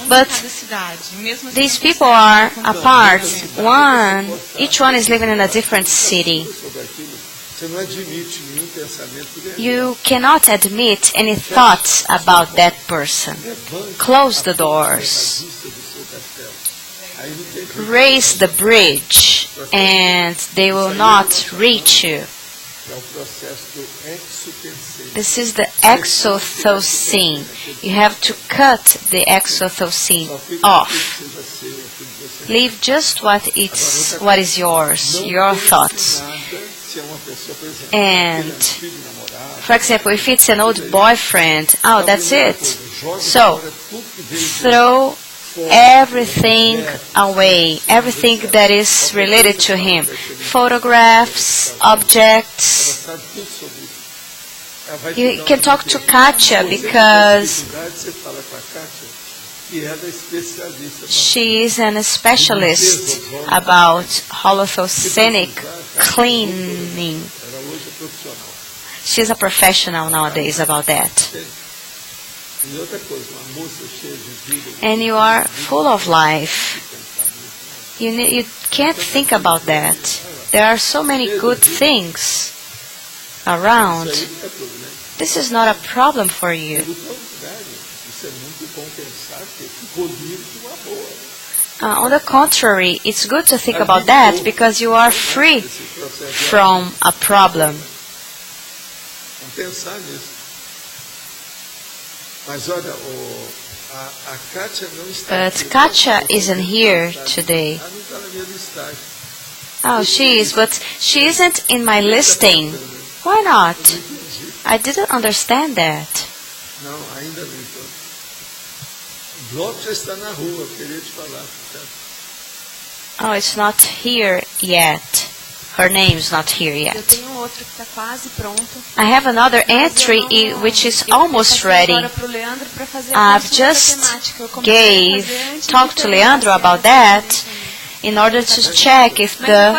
Speaker 1: But these people are apart. Each one is living in a different city.
Speaker 3: Sobre aquilo, você não admite nenhum pensamento dele.
Speaker 1: You cannot admit any thoughts about that person. Close the doors.
Speaker 3: Vista do seu castelo. Aí não tem jeito.
Speaker 1: Raise the bridge and they will not reach you.
Speaker 3: É o processo do exopensei.
Speaker 1: This is the exothocene. You have to cut the exothocene
Speaker 3: Só fica
Speaker 1: off.
Speaker 3: aquilo que seja seu, aquilo que você
Speaker 1: Leave just what is yours,
Speaker 3: não
Speaker 1: your
Speaker 3: pensa
Speaker 1: thoughts.
Speaker 3: nada se é uma pessoa, por exemplo,
Speaker 1: And,
Speaker 3: aquele antigo namorado.
Speaker 1: for example, if it's an old boyfriend, oh, that's it.
Speaker 3: Joga
Speaker 1: So,
Speaker 3: fora tudo que veio de
Speaker 1: throw everything away, everything that is related to him. Photographs, objects.
Speaker 3: ela sabe tudo sobre isso. Ela vai te
Speaker 1: You
Speaker 3: dar
Speaker 1: can
Speaker 3: uma
Speaker 1: talk to
Speaker 3: dica.
Speaker 1: Katya because
Speaker 3: Você fala com a Kátia, que ela é especialista.
Speaker 1: she is an specialist about holothocenic cleaning.
Speaker 3: Ela hoje é profissional.
Speaker 1: She's a professional nowadays about that.
Speaker 3: E outra coisa, uma moça cheia de vida,
Speaker 1: And you are full of life. You can't think about that. There are so many good things around.
Speaker 3: isso aí não é problema.
Speaker 1: This is not a problem for you.
Speaker 3: Pelo contrário, isso é
Speaker 1: On the contrary, it's good to think about that because you are free from a problem. But Katia isn't here today. Oh, she is, but she isn't in my listing. Why not? I didn't understand that. Oh, it's not here yet. Her name is not here yet. I have another entry which is almost ready. I've just talked to Leandro about that in order to check if the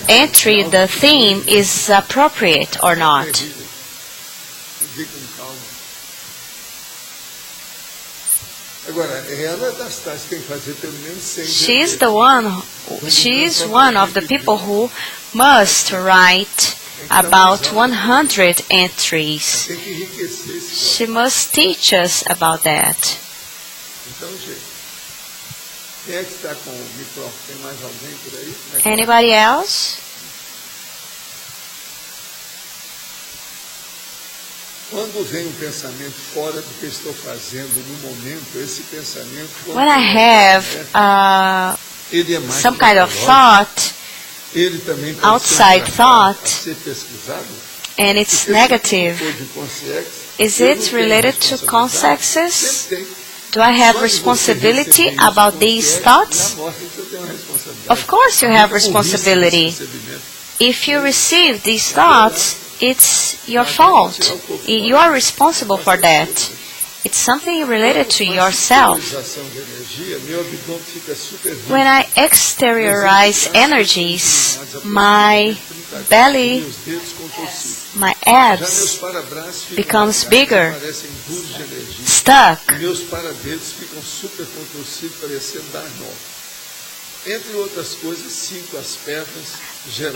Speaker 1: entry, the theme, is appropriate or not. She is one of the people who must write about 100 entries. She must teach us about that. Anybody else? When I have some kind of thought, outside thought, and it's negative, is it related to consciences? Do I have responsibility about these thoughts? Of course you have responsibility. If you receive these thoughts, it's your fault. You are responsible for that. It's something related to yourself. When I exteriorize energies, my belly, my abs becomes bigger, stuck.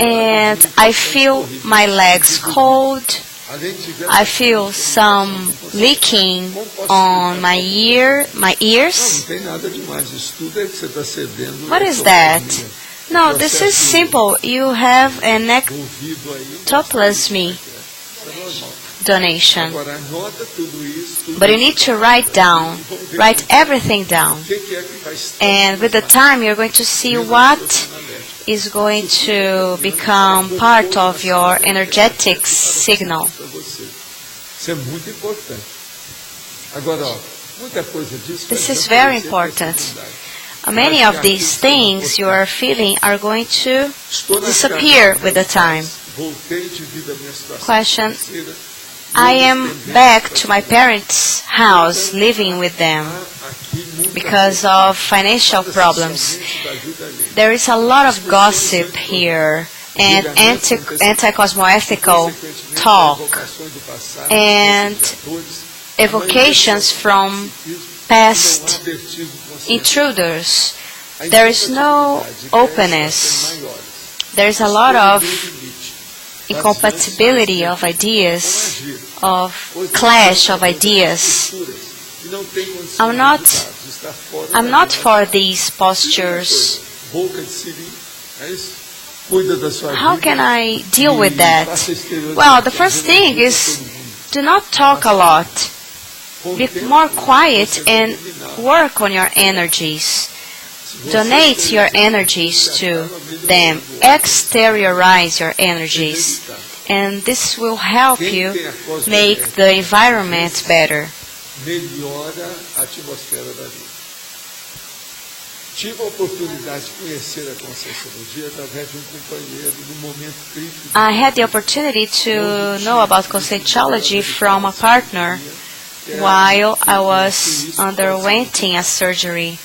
Speaker 1: And I feel my legs cold. I feel some leaking on my ears. What is that? No, this is simple. You have an ectoplasmy donation. But you need to write everything down. And with the time, you're going to see what is going to become part of your energetic signal. This is very important. Many of these things you are feeling are going to disappear with the time. Question. I am back to my parents' house, living with them because of financial problems. There is a lot of gossip here and anti-cosmoethical talk and evocations from past intruders. There is no openness. There is a lot of incompatibility of ideas, of clash of ideas. I'm not for these postures. How can I deal with that? Well, the first thing is do not talk a lot. Be more quiet and work on your energies. Donate your energies to them. Exteriorize your energies. And this will help you make the environment better. I had the opportunity to know about conscientology from a partner while I was undergoing a surgery.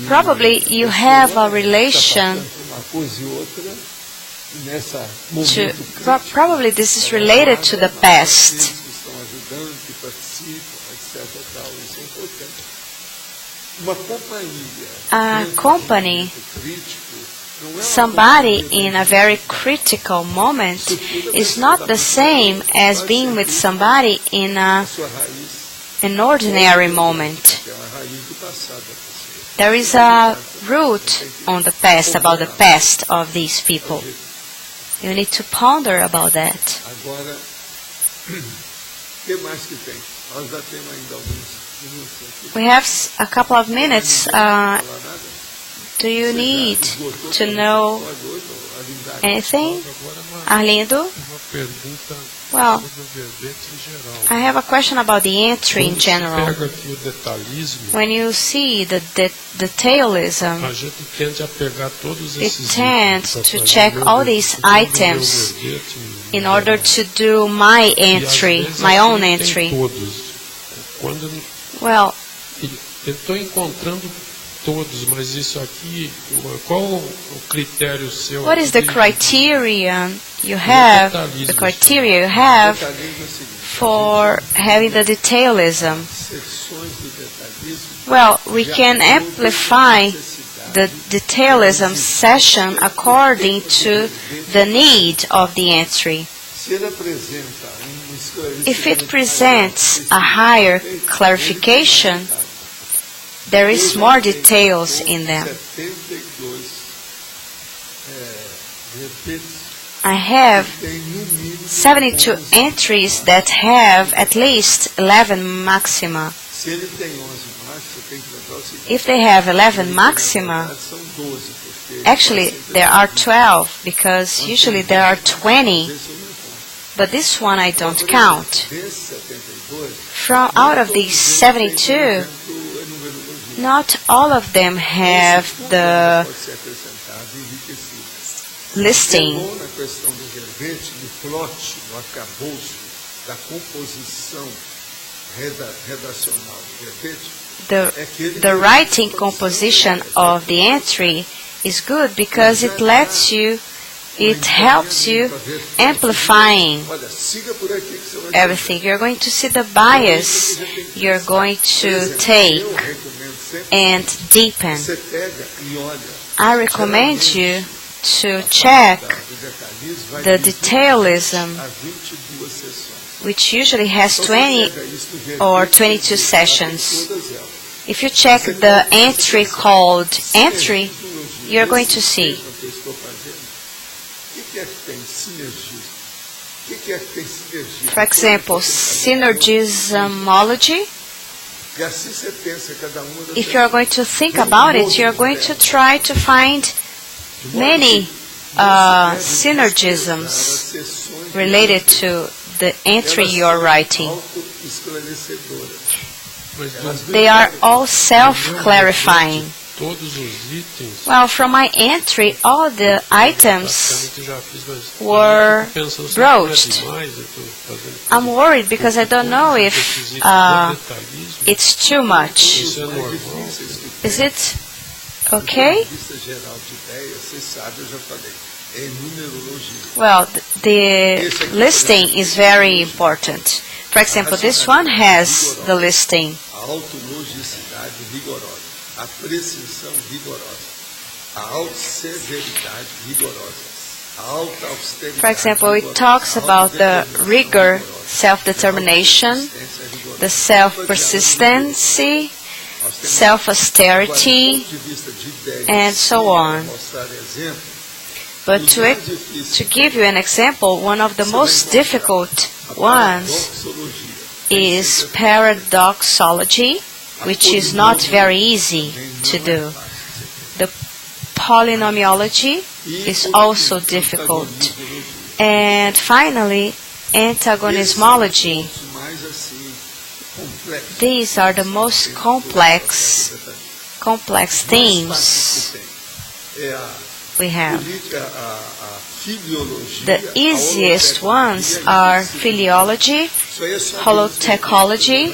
Speaker 1: Probably you have a relation to, probably this is related to the past. A company, somebody in a very critical moment, is not the same as being with somebody in an ordinary moment. There is a root on the past, about the past of these people. You need to ponder about that. We have a couple of minutes. Do you need to know anything? Arlindo? Well, I have a question about the entry in general. When you see the detailism, it tends to check all these items in order to do my entry, my own entry. Well, what is the criterion you have, for having the detailism? Well, we can amplify the detailism session according to the need of the entry. If it presents a higher clarification, there is more details in them. I have 72 entries that have at least 11 maxima. If they have 11 maxima, actually there are 12, because usually there are 20, but this one I don't count. From out of these 72, not all of them have the listing. The writing composition of the entry is good because it helps you amplifying everything. You're going to see the bias you're going to take and deepen. I recommend you to check the detailism, which usually has 20 or 22 sessions. If you check the entry called entry, you're going to see. For example, synergismology. If you're going to think about it, you're going to try to find many synergisms related to the entry you're writing. They are all self-clarifying. Well, from my entry, all the items were broached. I'm worried because I don't know if it's too much. Is it okay? Well, the listing is very important. For example, this one has the listing. For example, it talks about the rigor, self-determination, the self-persistency, self-austerity, and so on. But to give you an example, one of the most difficult ones is paradoxology, which is not very easy to do. The polynomiology is also difficult. And finally, antagonismology. These are the most complex themes we have. The easiest ones are philology, holotechnology,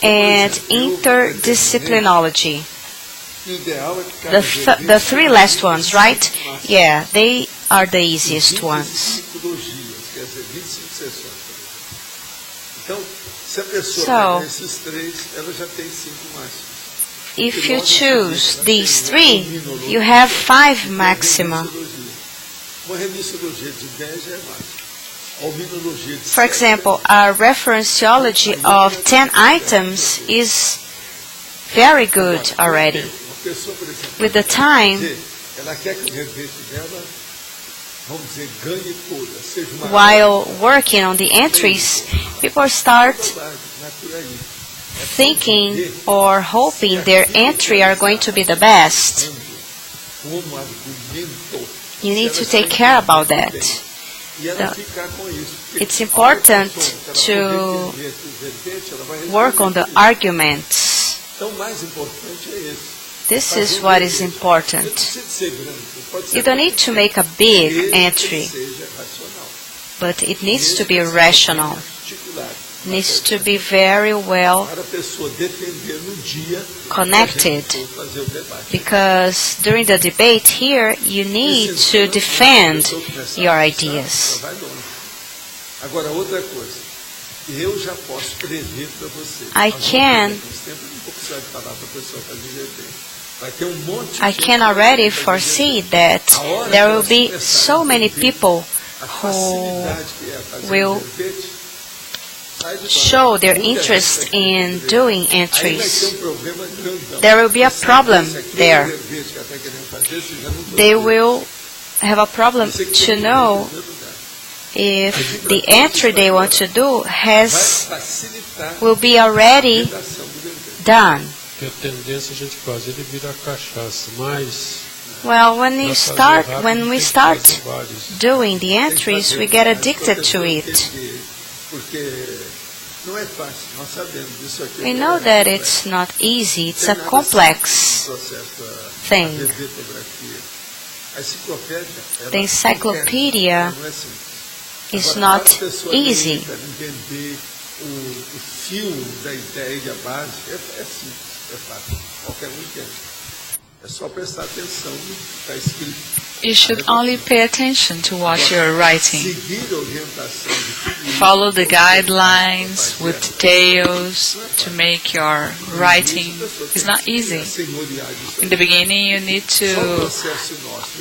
Speaker 1: and interdisciplinarology. The three last ones, right? Yeah, they are the easiest ones. So, if you choose these three, you have 5 maxima. For example, a reference theology of 10 items is very good already. With the time, while working on the entries, people start thinking or hoping their entry are going to be the best. You need to take care about that. It's important to work on the arguments. This is what is important. You don't need to make a big entry, but it needs to be rational. It needs to be very well connected, because during the debate here, you need to defend your ideas. I can already foresee that there will be so many people who will show their interest in doing entries. There will be a problem there. They will have a problem to know if the entry they want to do will be already done. Well, when we start doing the entries, we get addicted to it. We know that it's not easy. It's a complex thing. The encyclopedia is not easy.
Speaker 2: You should only pay attention to what you're writing. Follow the guidelines with details to make your writing. It's not easy. In the beginning, you need to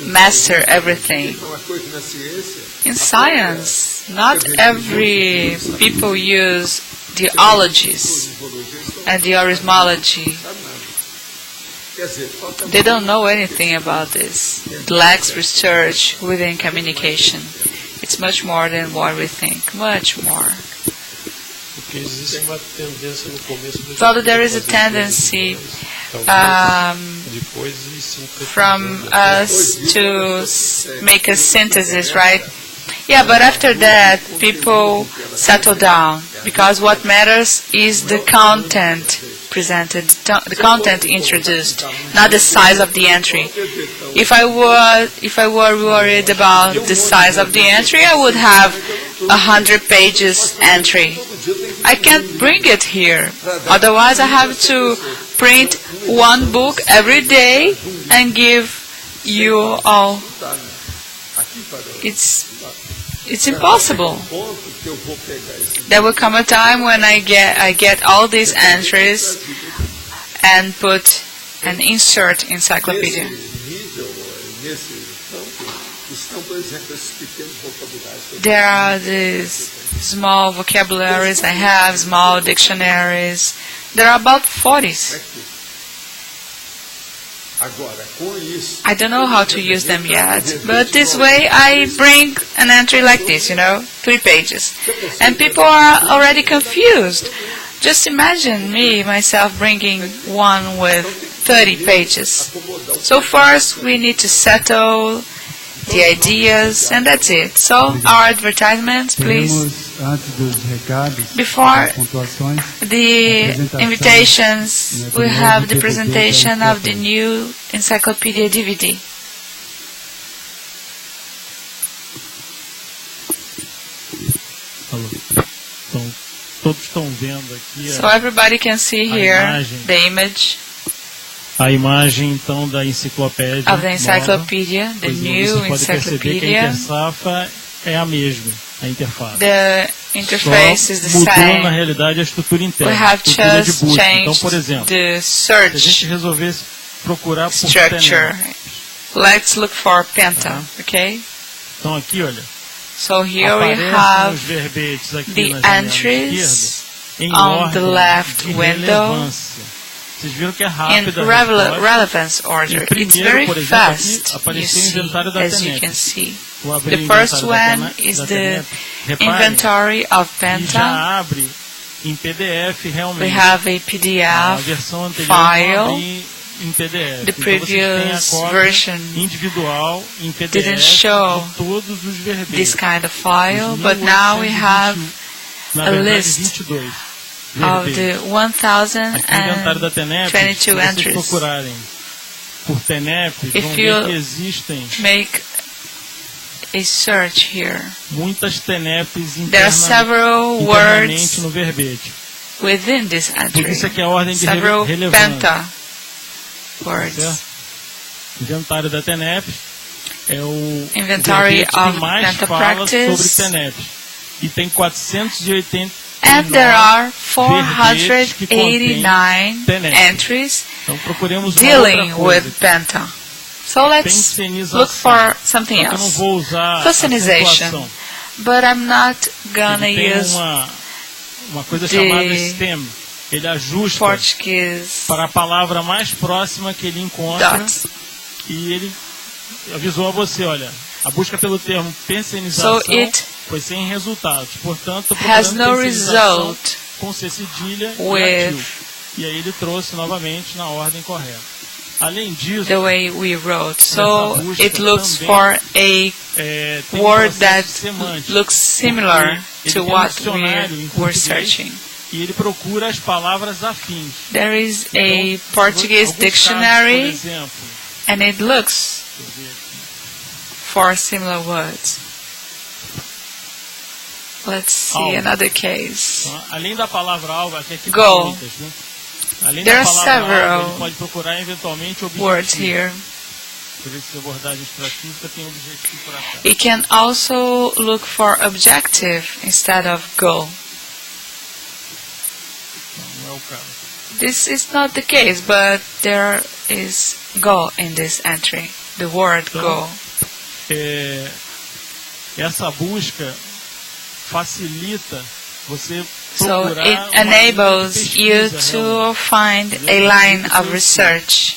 Speaker 2: master everything. In science, not every people use theologies and theorismology. They don't know anything about this. It lacks research within communication. It's much more than what we think, much more. Although there is a tendency from us to make a synthesis, right? Yeah, but after that, people settle down, because what matters is the content presented, the content introduced, not the size of the entry. If I were worried about the size of the entry, I would have 100 pages entry. I can't bring it here. Otherwise, I have to print one book every day and give you all. It's impossible. There will come a time when I get all these entries and put an insert encyclopedia. There are these small vocabularies I have, small dictionaries. There are about 40. I don't know how to use them yet, but this way I bring an entry like this, 3 pages. And people are already confused. Just imagine myself bringing one with 30 pages. So first we need to settle the ideas, and that's it. So our advertisements, please. Before the invitations, we have the presentation of the new encyclopedia DVD. So everybody can see here the image
Speaker 10: a imagem então da enciclopédia
Speaker 2: of the encyclopedia, the new encyclopedia.
Speaker 10: A safra é a mesma. a interface.
Speaker 2: The interface is the
Speaker 10: Só mudou,
Speaker 2: same.
Speaker 10: na realidade, a estrutura interna.
Speaker 2: We have
Speaker 10: Estrutura de
Speaker 2: just
Speaker 10: busca. Então,
Speaker 2: changed
Speaker 10: por exemplo,
Speaker 2: the
Speaker 10: se a gente
Speaker 2: search
Speaker 10: resolvesse procurar por
Speaker 2: structure.
Speaker 10: TENEP,
Speaker 2: Let's look for penta, okay?
Speaker 10: então aqui, olha,
Speaker 2: So here we
Speaker 10: aparecem os
Speaker 2: have
Speaker 10: verbetes aqui
Speaker 2: the
Speaker 10: na janela
Speaker 2: entries
Speaker 10: esquerda em
Speaker 2: on the
Speaker 10: ordem
Speaker 2: left
Speaker 10: de
Speaker 2: window
Speaker 10: relevância. Vocês viram que é
Speaker 2: in
Speaker 10: rápida a resposta.
Speaker 2: relevance order.
Speaker 10: Em
Speaker 2: It's
Speaker 10: primeiro,
Speaker 2: very
Speaker 10: por exemplo,
Speaker 2: fast,
Speaker 10: aqui
Speaker 2: you
Speaker 10: apareceu o
Speaker 2: see,
Speaker 10: inventário da
Speaker 2: as you
Speaker 10: TENEP.
Speaker 2: can see.
Speaker 10: Vou abrir
Speaker 2: The
Speaker 10: o
Speaker 2: first
Speaker 10: inventário
Speaker 2: one is
Speaker 10: da
Speaker 2: the
Speaker 10: TENEP. Reparem
Speaker 2: inventory of
Speaker 10: que
Speaker 2: penta.
Speaker 10: já abre em PDF realmente.
Speaker 2: We have a
Speaker 10: A
Speaker 2: PDF
Speaker 10: versão anterior
Speaker 2: file.
Speaker 10: não abria em PDF.
Speaker 2: The
Speaker 10: Então vocês têm a
Speaker 2: previous
Speaker 10: cópia
Speaker 2: version
Speaker 10: individual em PDF
Speaker 2: didn't show
Speaker 10: de todos os verbetes.
Speaker 2: this kind of file,
Speaker 10: Os
Speaker 2: but now we have
Speaker 10: 1821, na
Speaker 2: a
Speaker 10: verdade,
Speaker 2: list
Speaker 10: 22
Speaker 2: of
Speaker 10: verbetes.
Speaker 2: the
Speaker 10: Aqui no inventário da TENEP,
Speaker 2: 1022
Speaker 10: se vocês
Speaker 2: entries.
Speaker 10: procurarem por TENEP,
Speaker 2: If
Speaker 10: vão
Speaker 2: you
Speaker 10: ver que existem
Speaker 2: make a search here,
Speaker 10: muitas TENEPs
Speaker 2: there are several
Speaker 10: internamente
Speaker 2: words
Speaker 10: no verbete.
Speaker 2: within this
Speaker 10: Por
Speaker 2: entry,
Speaker 10: isso aqui é a ordem de
Speaker 2: several
Speaker 10: relevância.
Speaker 2: penta words.
Speaker 10: Certo? Inventário da TENEP é o
Speaker 2: Inventory
Speaker 10: verbete que
Speaker 2: of
Speaker 10: mais
Speaker 2: Penta
Speaker 10: fala
Speaker 2: practice.
Speaker 10: sobre TENEP. E tem 480
Speaker 2: And there are
Speaker 10: verbetes que contêm
Speaker 2: 489
Speaker 10: TENEP.
Speaker 2: entries
Speaker 10: Então procuremos uma
Speaker 2: dealing
Speaker 10: outra coisa.
Speaker 2: with penta. So let's look for something
Speaker 10: Só que eu não
Speaker 2: else.
Speaker 10: vou usar
Speaker 2: Facilization.
Speaker 10: acentuação.
Speaker 2: But I'm not gonna
Speaker 10: Ele tem
Speaker 2: use
Speaker 10: uma coisa
Speaker 2: the
Speaker 10: chamada stem. Ele ajusta
Speaker 2: Portuguese
Speaker 10: para a palavra mais próxima que ele encontra
Speaker 2: dots.
Speaker 10: e ele avisou a você, olha, a busca pelo termo persenização
Speaker 2: So it
Speaker 10: foi sem resultados. Portanto,
Speaker 2: has
Speaker 10: procurando
Speaker 2: no
Speaker 10: persenização
Speaker 2: result
Speaker 10: com C cedilha e
Speaker 2: with
Speaker 10: latil. E aí ele trouxe novamente na ordem correta. Além disso,
Speaker 2: the way we wrote.
Speaker 10: nessa
Speaker 2: So
Speaker 10: busca
Speaker 2: it looks
Speaker 10: também,
Speaker 2: for a
Speaker 10: tem um
Speaker 2: word
Speaker 10: processo
Speaker 2: that
Speaker 10: semântico,
Speaker 2: looks similar
Speaker 10: porque
Speaker 2: to
Speaker 10: ele tem
Speaker 2: what
Speaker 10: dicionário em
Speaker 2: we're
Speaker 10: português
Speaker 2: searching.
Speaker 10: e ele procura as palavras afins.
Speaker 2: There is
Speaker 10: Então,
Speaker 2: a Portuguese
Speaker 10: alguns
Speaker 2: dictionary
Speaker 10: casos, por exemplo,
Speaker 2: and it looks
Speaker 10: deixa eu ver aqui.
Speaker 2: for similar words. Let's see
Speaker 10: Alvo.
Speaker 2: another case.
Speaker 10: Então, além da palavra alvo, aqui tem
Speaker 2: Go.
Speaker 10: muitas, né? Além
Speaker 2: There
Speaker 10: da
Speaker 2: are
Speaker 10: palavra
Speaker 2: several
Speaker 10: alvo, ele pode procurar eventualmente
Speaker 2: Words
Speaker 10: objetivo.
Speaker 2: here.
Speaker 10: Por isso, a abordagem extrafísica tem objetivo por atrás.
Speaker 2: It can also look for objective instead of goal.
Speaker 10: Então, não é o caso.
Speaker 2: This is not the case, but there is go in this entry. The word
Speaker 10: Então,
Speaker 2: go.
Speaker 10: Essa busca facilita você
Speaker 2: So
Speaker 10: procurar
Speaker 2: it
Speaker 10: uma linha de
Speaker 2: enables you
Speaker 10: pesquisa,
Speaker 2: to
Speaker 10: realmente.
Speaker 2: find a line of research.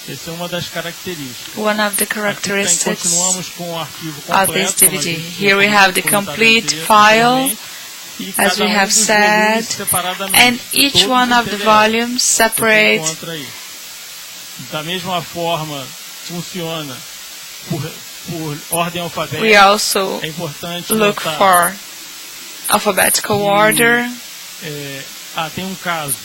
Speaker 10: Essa é uma das características.
Speaker 2: One of the
Speaker 10: Aqui
Speaker 2: characteristics
Speaker 10: continuamos com o arquivo
Speaker 2: of
Speaker 10: completo.
Speaker 2: this
Speaker 10: como a
Speaker 2: DVD.
Speaker 10: gente
Speaker 2: Here we have the
Speaker 10: comentado
Speaker 2: complete file,
Speaker 10: anteriormente, e
Speaker 2: as
Speaker 10: cada
Speaker 2: we have
Speaker 10: dos
Speaker 2: said,
Speaker 10: volumes separadamente,
Speaker 2: and each
Speaker 10: todos
Speaker 2: one
Speaker 10: em
Speaker 2: of the
Speaker 10: PDF.
Speaker 2: volumes
Speaker 10: Você
Speaker 2: separate.
Speaker 10: encontra aí. Da mesma forma, funciona por ordem alfabética.
Speaker 2: We also
Speaker 10: É importante
Speaker 2: look
Speaker 10: notar
Speaker 2: for alphabetical order.
Speaker 10: tem um caso.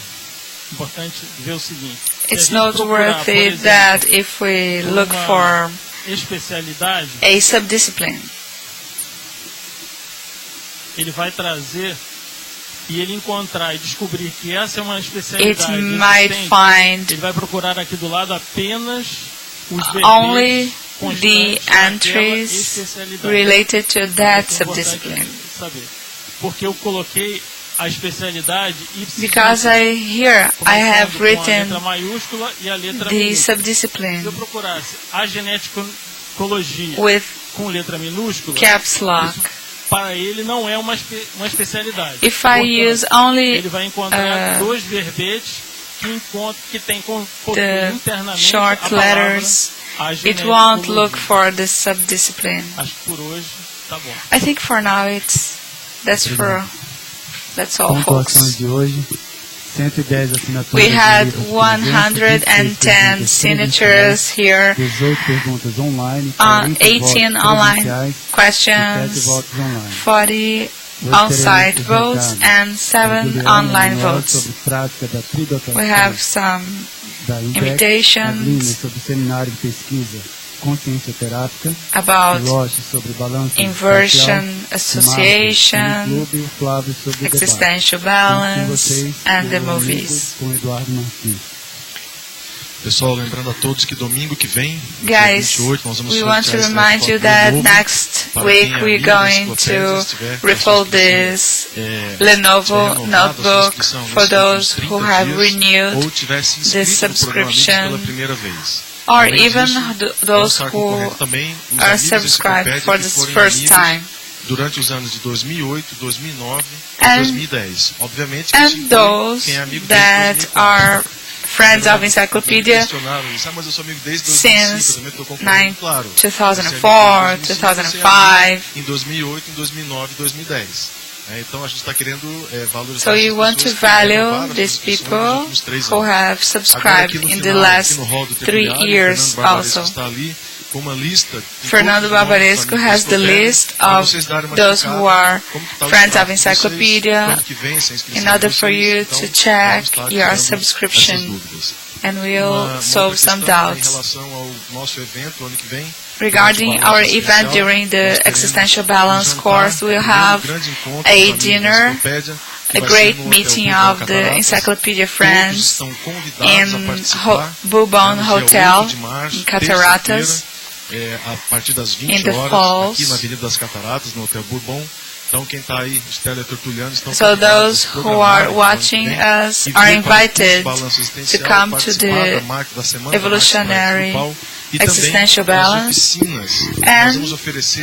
Speaker 10: Importante ver o seguinte.
Speaker 2: It's
Speaker 10: Se a gente procurar, por
Speaker 2: noteworthy
Speaker 10: exemplo,
Speaker 2: that if we look
Speaker 10: uma
Speaker 2: for
Speaker 10: especialidade,
Speaker 2: a subdiscipline,
Speaker 10: ele vai trazer e ele encontrar e descobrir que essa é uma
Speaker 2: it
Speaker 10: especialidade
Speaker 2: might
Speaker 10: existente,
Speaker 2: find
Speaker 10: ele vai procurar aqui do lado apenas os
Speaker 2: only
Speaker 10: verbetes
Speaker 2: the
Speaker 10: constantes daquela
Speaker 2: entries
Speaker 10: especialidade.
Speaker 2: related to that
Speaker 10: Isso é importante
Speaker 2: subdiscipline.
Speaker 10: saber. Porque eu coloquei a especialidade
Speaker 2: Because here I have
Speaker 10: começando com a
Speaker 2: written
Speaker 10: letra maiúscula e a letra
Speaker 2: the
Speaker 10: minúscula. Se
Speaker 2: subdiscipline
Speaker 10: eu procurasse a geneticologia
Speaker 2: with
Speaker 10: com letra minúscula,
Speaker 2: caps lock.
Speaker 10: isso para ele não é uma especialidade.
Speaker 2: If I use only
Speaker 10: ele vai encontrar dois verbetes que tem
Speaker 2: the
Speaker 10: internamente
Speaker 2: short
Speaker 10: a palavra
Speaker 2: letters,
Speaker 10: a
Speaker 2: it won't
Speaker 10: geneticologia.
Speaker 2: look for the subdiscipline.
Speaker 10: Acho que por hoje tá bom.
Speaker 2: I think for now that's all, folks.
Speaker 11: Pontuações de hoje, 110 assinaturas.
Speaker 2: We had
Speaker 11: de livros,
Speaker 2: 110 signatures here,
Speaker 11: 18 perguntas online,
Speaker 2: 18
Speaker 11: votos
Speaker 2: online
Speaker 11: presenciais,
Speaker 2: questions,
Speaker 11: 7 votos online.
Speaker 2: 40
Speaker 11: Hoje
Speaker 2: on-site
Speaker 11: teremos
Speaker 2: votes
Speaker 11: resultados.
Speaker 2: and 7
Speaker 11: Juliana
Speaker 2: online
Speaker 11: Manuel
Speaker 2: votes.
Speaker 11: sobre prática da tridotação
Speaker 2: We have some
Speaker 11: da INDEC,
Speaker 2: invitations
Speaker 11: Aline sobre seminário de pesquisa consciência terápica,
Speaker 2: about
Speaker 11: Loche sobre balanço
Speaker 2: inversion
Speaker 11: espacial,
Speaker 2: association,
Speaker 11: Marcos, Clube, Flávio sobre
Speaker 2: existential
Speaker 11: debate.
Speaker 2: balance,
Speaker 11: Vocês,
Speaker 2: and the
Speaker 11: o amigo
Speaker 2: movies.
Speaker 11: com Eduardo Martins.
Speaker 5: Pessoal, lembrando a todos que domingo que vem,
Speaker 2: Guys,
Speaker 5: 28, nós vamos
Speaker 2: we want to
Speaker 5: sortear
Speaker 2: remind
Speaker 5: esse
Speaker 2: you
Speaker 5: laptop
Speaker 2: that
Speaker 5: novo
Speaker 2: next
Speaker 5: para
Speaker 2: week
Speaker 5: quem é
Speaker 2: we're
Speaker 5: amigo da
Speaker 2: going
Speaker 5: enciclopédia,
Speaker 2: to
Speaker 5: se tiver com a
Speaker 2: refold
Speaker 5: inscrição,
Speaker 2: this
Speaker 5: renovada
Speaker 2: Lenovo
Speaker 5: a sua
Speaker 2: notebook
Speaker 5: inscrição
Speaker 2: for
Speaker 5: nesses
Speaker 2: those
Speaker 5: últimos
Speaker 2: who
Speaker 5: 30
Speaker 2: have
Speaker 5: dias,
Speaker 2: renewed
Speaker 5: ou tiver se
Speaker 2: the
Speaker 5: inscrito no programa Amigos pela
Speaker 2: subscription,
Speaker 5: primeira vez.
Speaker 2: or
Speaker 5: Além
Speaker 2: even
Speaker 5: disso,
Speaker 2: those
Speaker 5: vamos estar
Speaker 2: who
Speaker 5: concorrendo também os
Speaker 2: are
Speaker 5: amigos da
Speaker 2: subscribed
Speaker 5: enciclopédia
Speaker 2: for
Speaker 5: que
Speaker 2: the
Speaker 5: forem
Speaker 2: first
Speaker 5: amigos
Speaker 2: time.
Speaker 5: durante os anos de 2008, 2009 e
Speaker 2: And-
Speaker 5: 2010. Obviamente que isso
Speaker 2: And
Speaker 5: inclui
Speaker 2: those
Speaker 5: quem é amigo desde
Speaker 2: that
Speaker 5: 2004.
Speaker 2: are friends of Encyclopedia
Speaker 5: Questionaram isso. Mas eu sou amigo desde 2005,
Speaker 2: since
Speaker 5: também estou concordando, claro.
Speaker 2: 2004, 2005.
Speaker 5: Em 2008, em 2009 e 2010. Então a gente está querendo valorizar
Speaker 2: So you
Speaker 5: essas
Speaker 2: want to
Speaker 5: pessoas que renovaram
Speaker 2: value
Speaker 5: as
Speaker 2: these
Speaker 5: inscrições nos
Speaker 2: people
Speaker 5: últimos 3
Speaker 2: who
Speaker 5: anos.
Speaker 2: have
Speaker 5: Agora,
Speaker 2: subscribed
Speaker 5: aqui no
Speaker 2: in the
Speaker 5: final,
Speaker 2: last
Speaker 5: aqui no hall do
Speaker 2: 3
Speaker 5: tertuliário,
Speaker 2: years
Speaker 5: Fernando Barbaresco
Speaker 2: also.
Speaker 5: está ali com uma lista de
Speaker 2: Fernando
Speaker 5: todos os nomes
Speaker 2: Barbaresco
Speaker 5: dos amigos
Speaker 2: has
Speaker 5: da
Speaker 2: the
Speaker 5: enciclopédia,
Speaker 2: list
Speaker 5: para
Speaker 2: of
Speaker 5: vocês darem uma
Speaker 2: those
Speaker 5: checada
Speaker 2: who are
Speaker 5: como que tá o
Speaker 2: friends
Speaker 5: status
Speaker 2: of
Speaker 5: de vocês,
Speaker 2: Encyclopedia
Speaker 5: pro ano que vem, se a inscrição
Speaker 2: in order
Speaker 5: de
Speaker 2: for
Speaker 5: vocês.
Speaker 2: you
Speaker 5: Então,
Speaker 2: to
Speaker 5: vamos
Speaker 2: check
Speaker 5: estar
Speaker 2: your
Speaker 5: tirando
Speaker 2: subscription,
Speaker 5: essas dúvidas.
Speaker 2: and we'll
Speaker 5: Uma
Speaker 2: solve
Speaker 5: outra
Speaker 2: some
Speaker 5: questão em
Speaker 2: doubts.
Speaker 5: relação ao nosso evento ano que vem.
Speaker 2: Regarding our event during the Existential Balance course, we'll have a dinner, a great meeting of the Encyclopedia friends in Bourbon Hotel in Cataratas
Speaker 5: a partir das
Speaker 2: in
Speaker 5: 20
Speaker 2: the
Speaker 5: horas,
Speaker 2: falls.
Speaker 5: aqui na Avenida das Cataratas, no Hotel Bourbon. Então, quem está aí, os teletertulianos, estão
Speaker 2: So those who are watching us are invited to come to the evolutionary existential balance and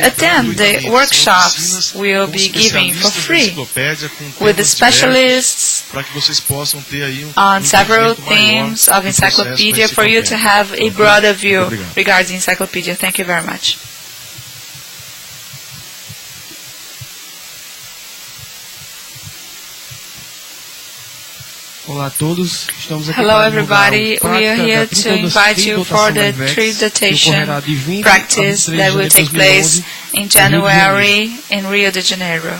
Speaker 2: attend the workshops we will be giving for free with the specialists on several themes of encyclopedia for you to have a broader view regarding encyclopedia. Thank you very much.
Speaker 12: Olá a todos, estamos aqui
Speaker 2: Hello
Speaker 12: para
Speaker 2: everybody,
Speaker 12: divulgar
Speaker 2: we are here to invite you for the tree dotation practice that will take place in January in Rio de Janeiro.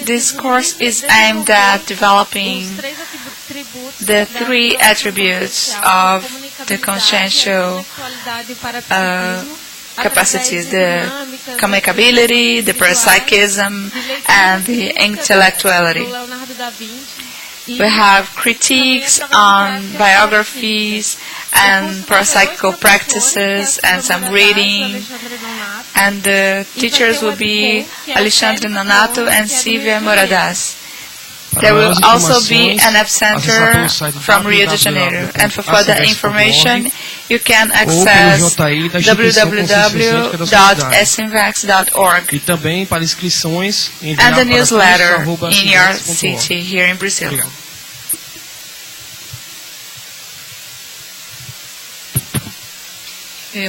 Speaker 2: This course is aimed at developing the 3 attributes of the consciential capacities, the communicability, the parapsychism, and the intellectuality. We have critiques on biographies and parapsychical practices and some reading. And the teachers will be Alexandre Nonato and Silvia Moradas. There will also be an epicenter from Rio de Janeiro. And for further information, you can access www.sinvax.org
Speaker 12: E também para inscrições
Speaker 2: and the newsletter in your city here in Brazil.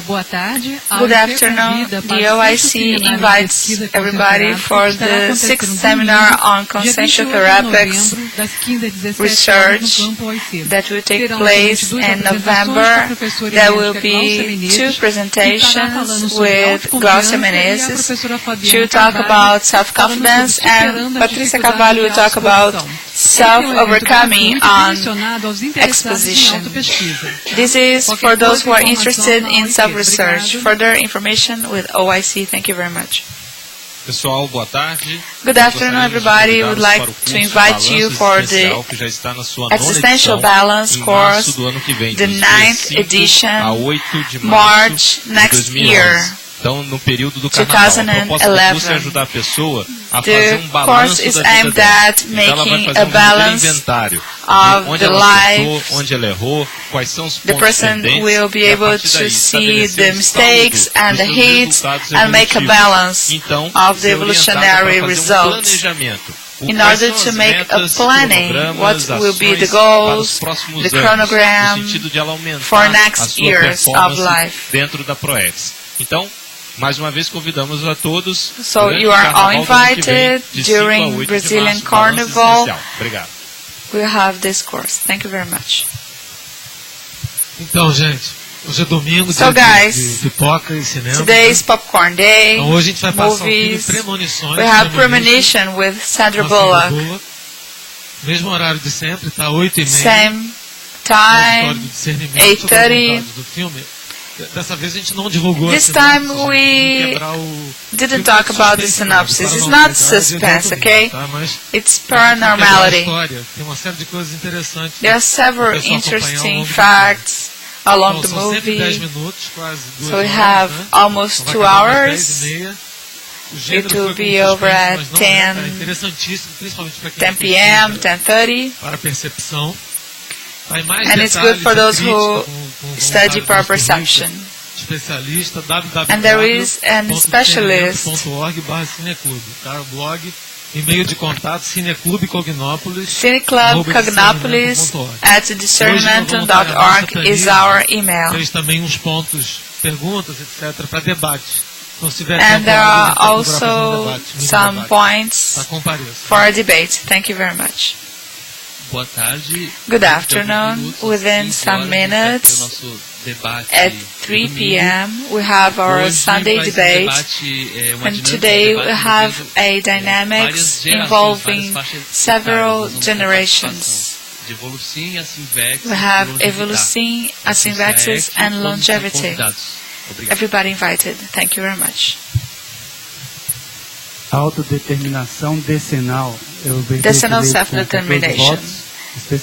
Speaker 13: Boa tarde.
Speaker 2: Good afternoon. The OIC invites everybody for the 6th seminar on consensual therapeutics research that will take place in November. There will be 2 presentations with Glaucia Menezes. She will talk about self-confidence, and Patrícia Carvalho will talk about self-overcoming on exposition. This is for those who are interested in self-research. Further information with OIC. Thank you very much.
Speaker 14: Pessoal, boa tarde.
Speaker 2: Good afternoon, everybody. We would like to invite you for the Existential Balance course, the 9th edition, March next year.
Speaker 14: Então, no período do carnaval, a proposta do curso é ajudar a pessoa a fazer balanço da vida dela. Então, ela vai fazer um inventário de onde ela acertou, onde ela errou, quais são os pontos pendentes.
Speaker 2: Will be able to see the mistakes and the hits and make a balance of the evolutionary results. In order to make a planning, what will be the goals, the chronogram for next years of life.
Speaker 14: Dentro da ProEx. Então, mais uma vez convidamos a todos.
Speaker 2: So you are all invited during Brazilian Carnival.
Speaker 14: Obrigado.
Speaker 2: We'll have this course. Thank you very much.
Speaker 15: Então, gente, hoje é domingo,
Speaker 2: so guys,
Speaker 15: de pipoca e cinema.
Speaker 2: Today is popcorn day.
Speaker 15: Então, hoje a gente vai passar
Speaker 2: movies.
Speaker 15: Premonições.
Speaker 2: We have premonition with Sandra Bullock.
Speaker 15: Mesmo horário de sempre, tá 8h30.
Speaker 2: Same time, 8:30.
Speaker 15: Dessa vez a gente não divulgou
Speaker 2: This time we didn't talk about the synopsis. It's not suspense, okay? It's paranormality.
Speaker 15: Tem uma série de coisas interessantes.
Speaker 2: There are several interesting facts along the movie. So we have almost 2 hours. It will be over at 10 p.m., 10:30. And it's good for those who study for perception. And there is an specialist.
Speaker 15: E-mail de contato Cineclube Cognopolis
Speaker 2: @discernmental.org is our email.
Speaker 15: Tem também uns pontos, perguntas, etc, para debate.
Speaker 2: And there are also some points for a debate. Thank you very much. Good afternoon. Within some minutes, at 3 p.m., we have our Sunday debate. And today we have a dynamics involving several generations. We have evolution, asymvexis, and longevity. Everybody invited. Thank you very much.
Speaker 11: Autodeterminação decenal.
Speaker 2: Decenal self-determination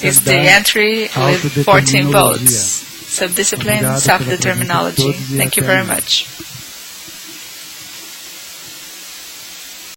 Speaker 2: is the entry with 14 votes. Self-discipline, self-determinology. Thank you very much.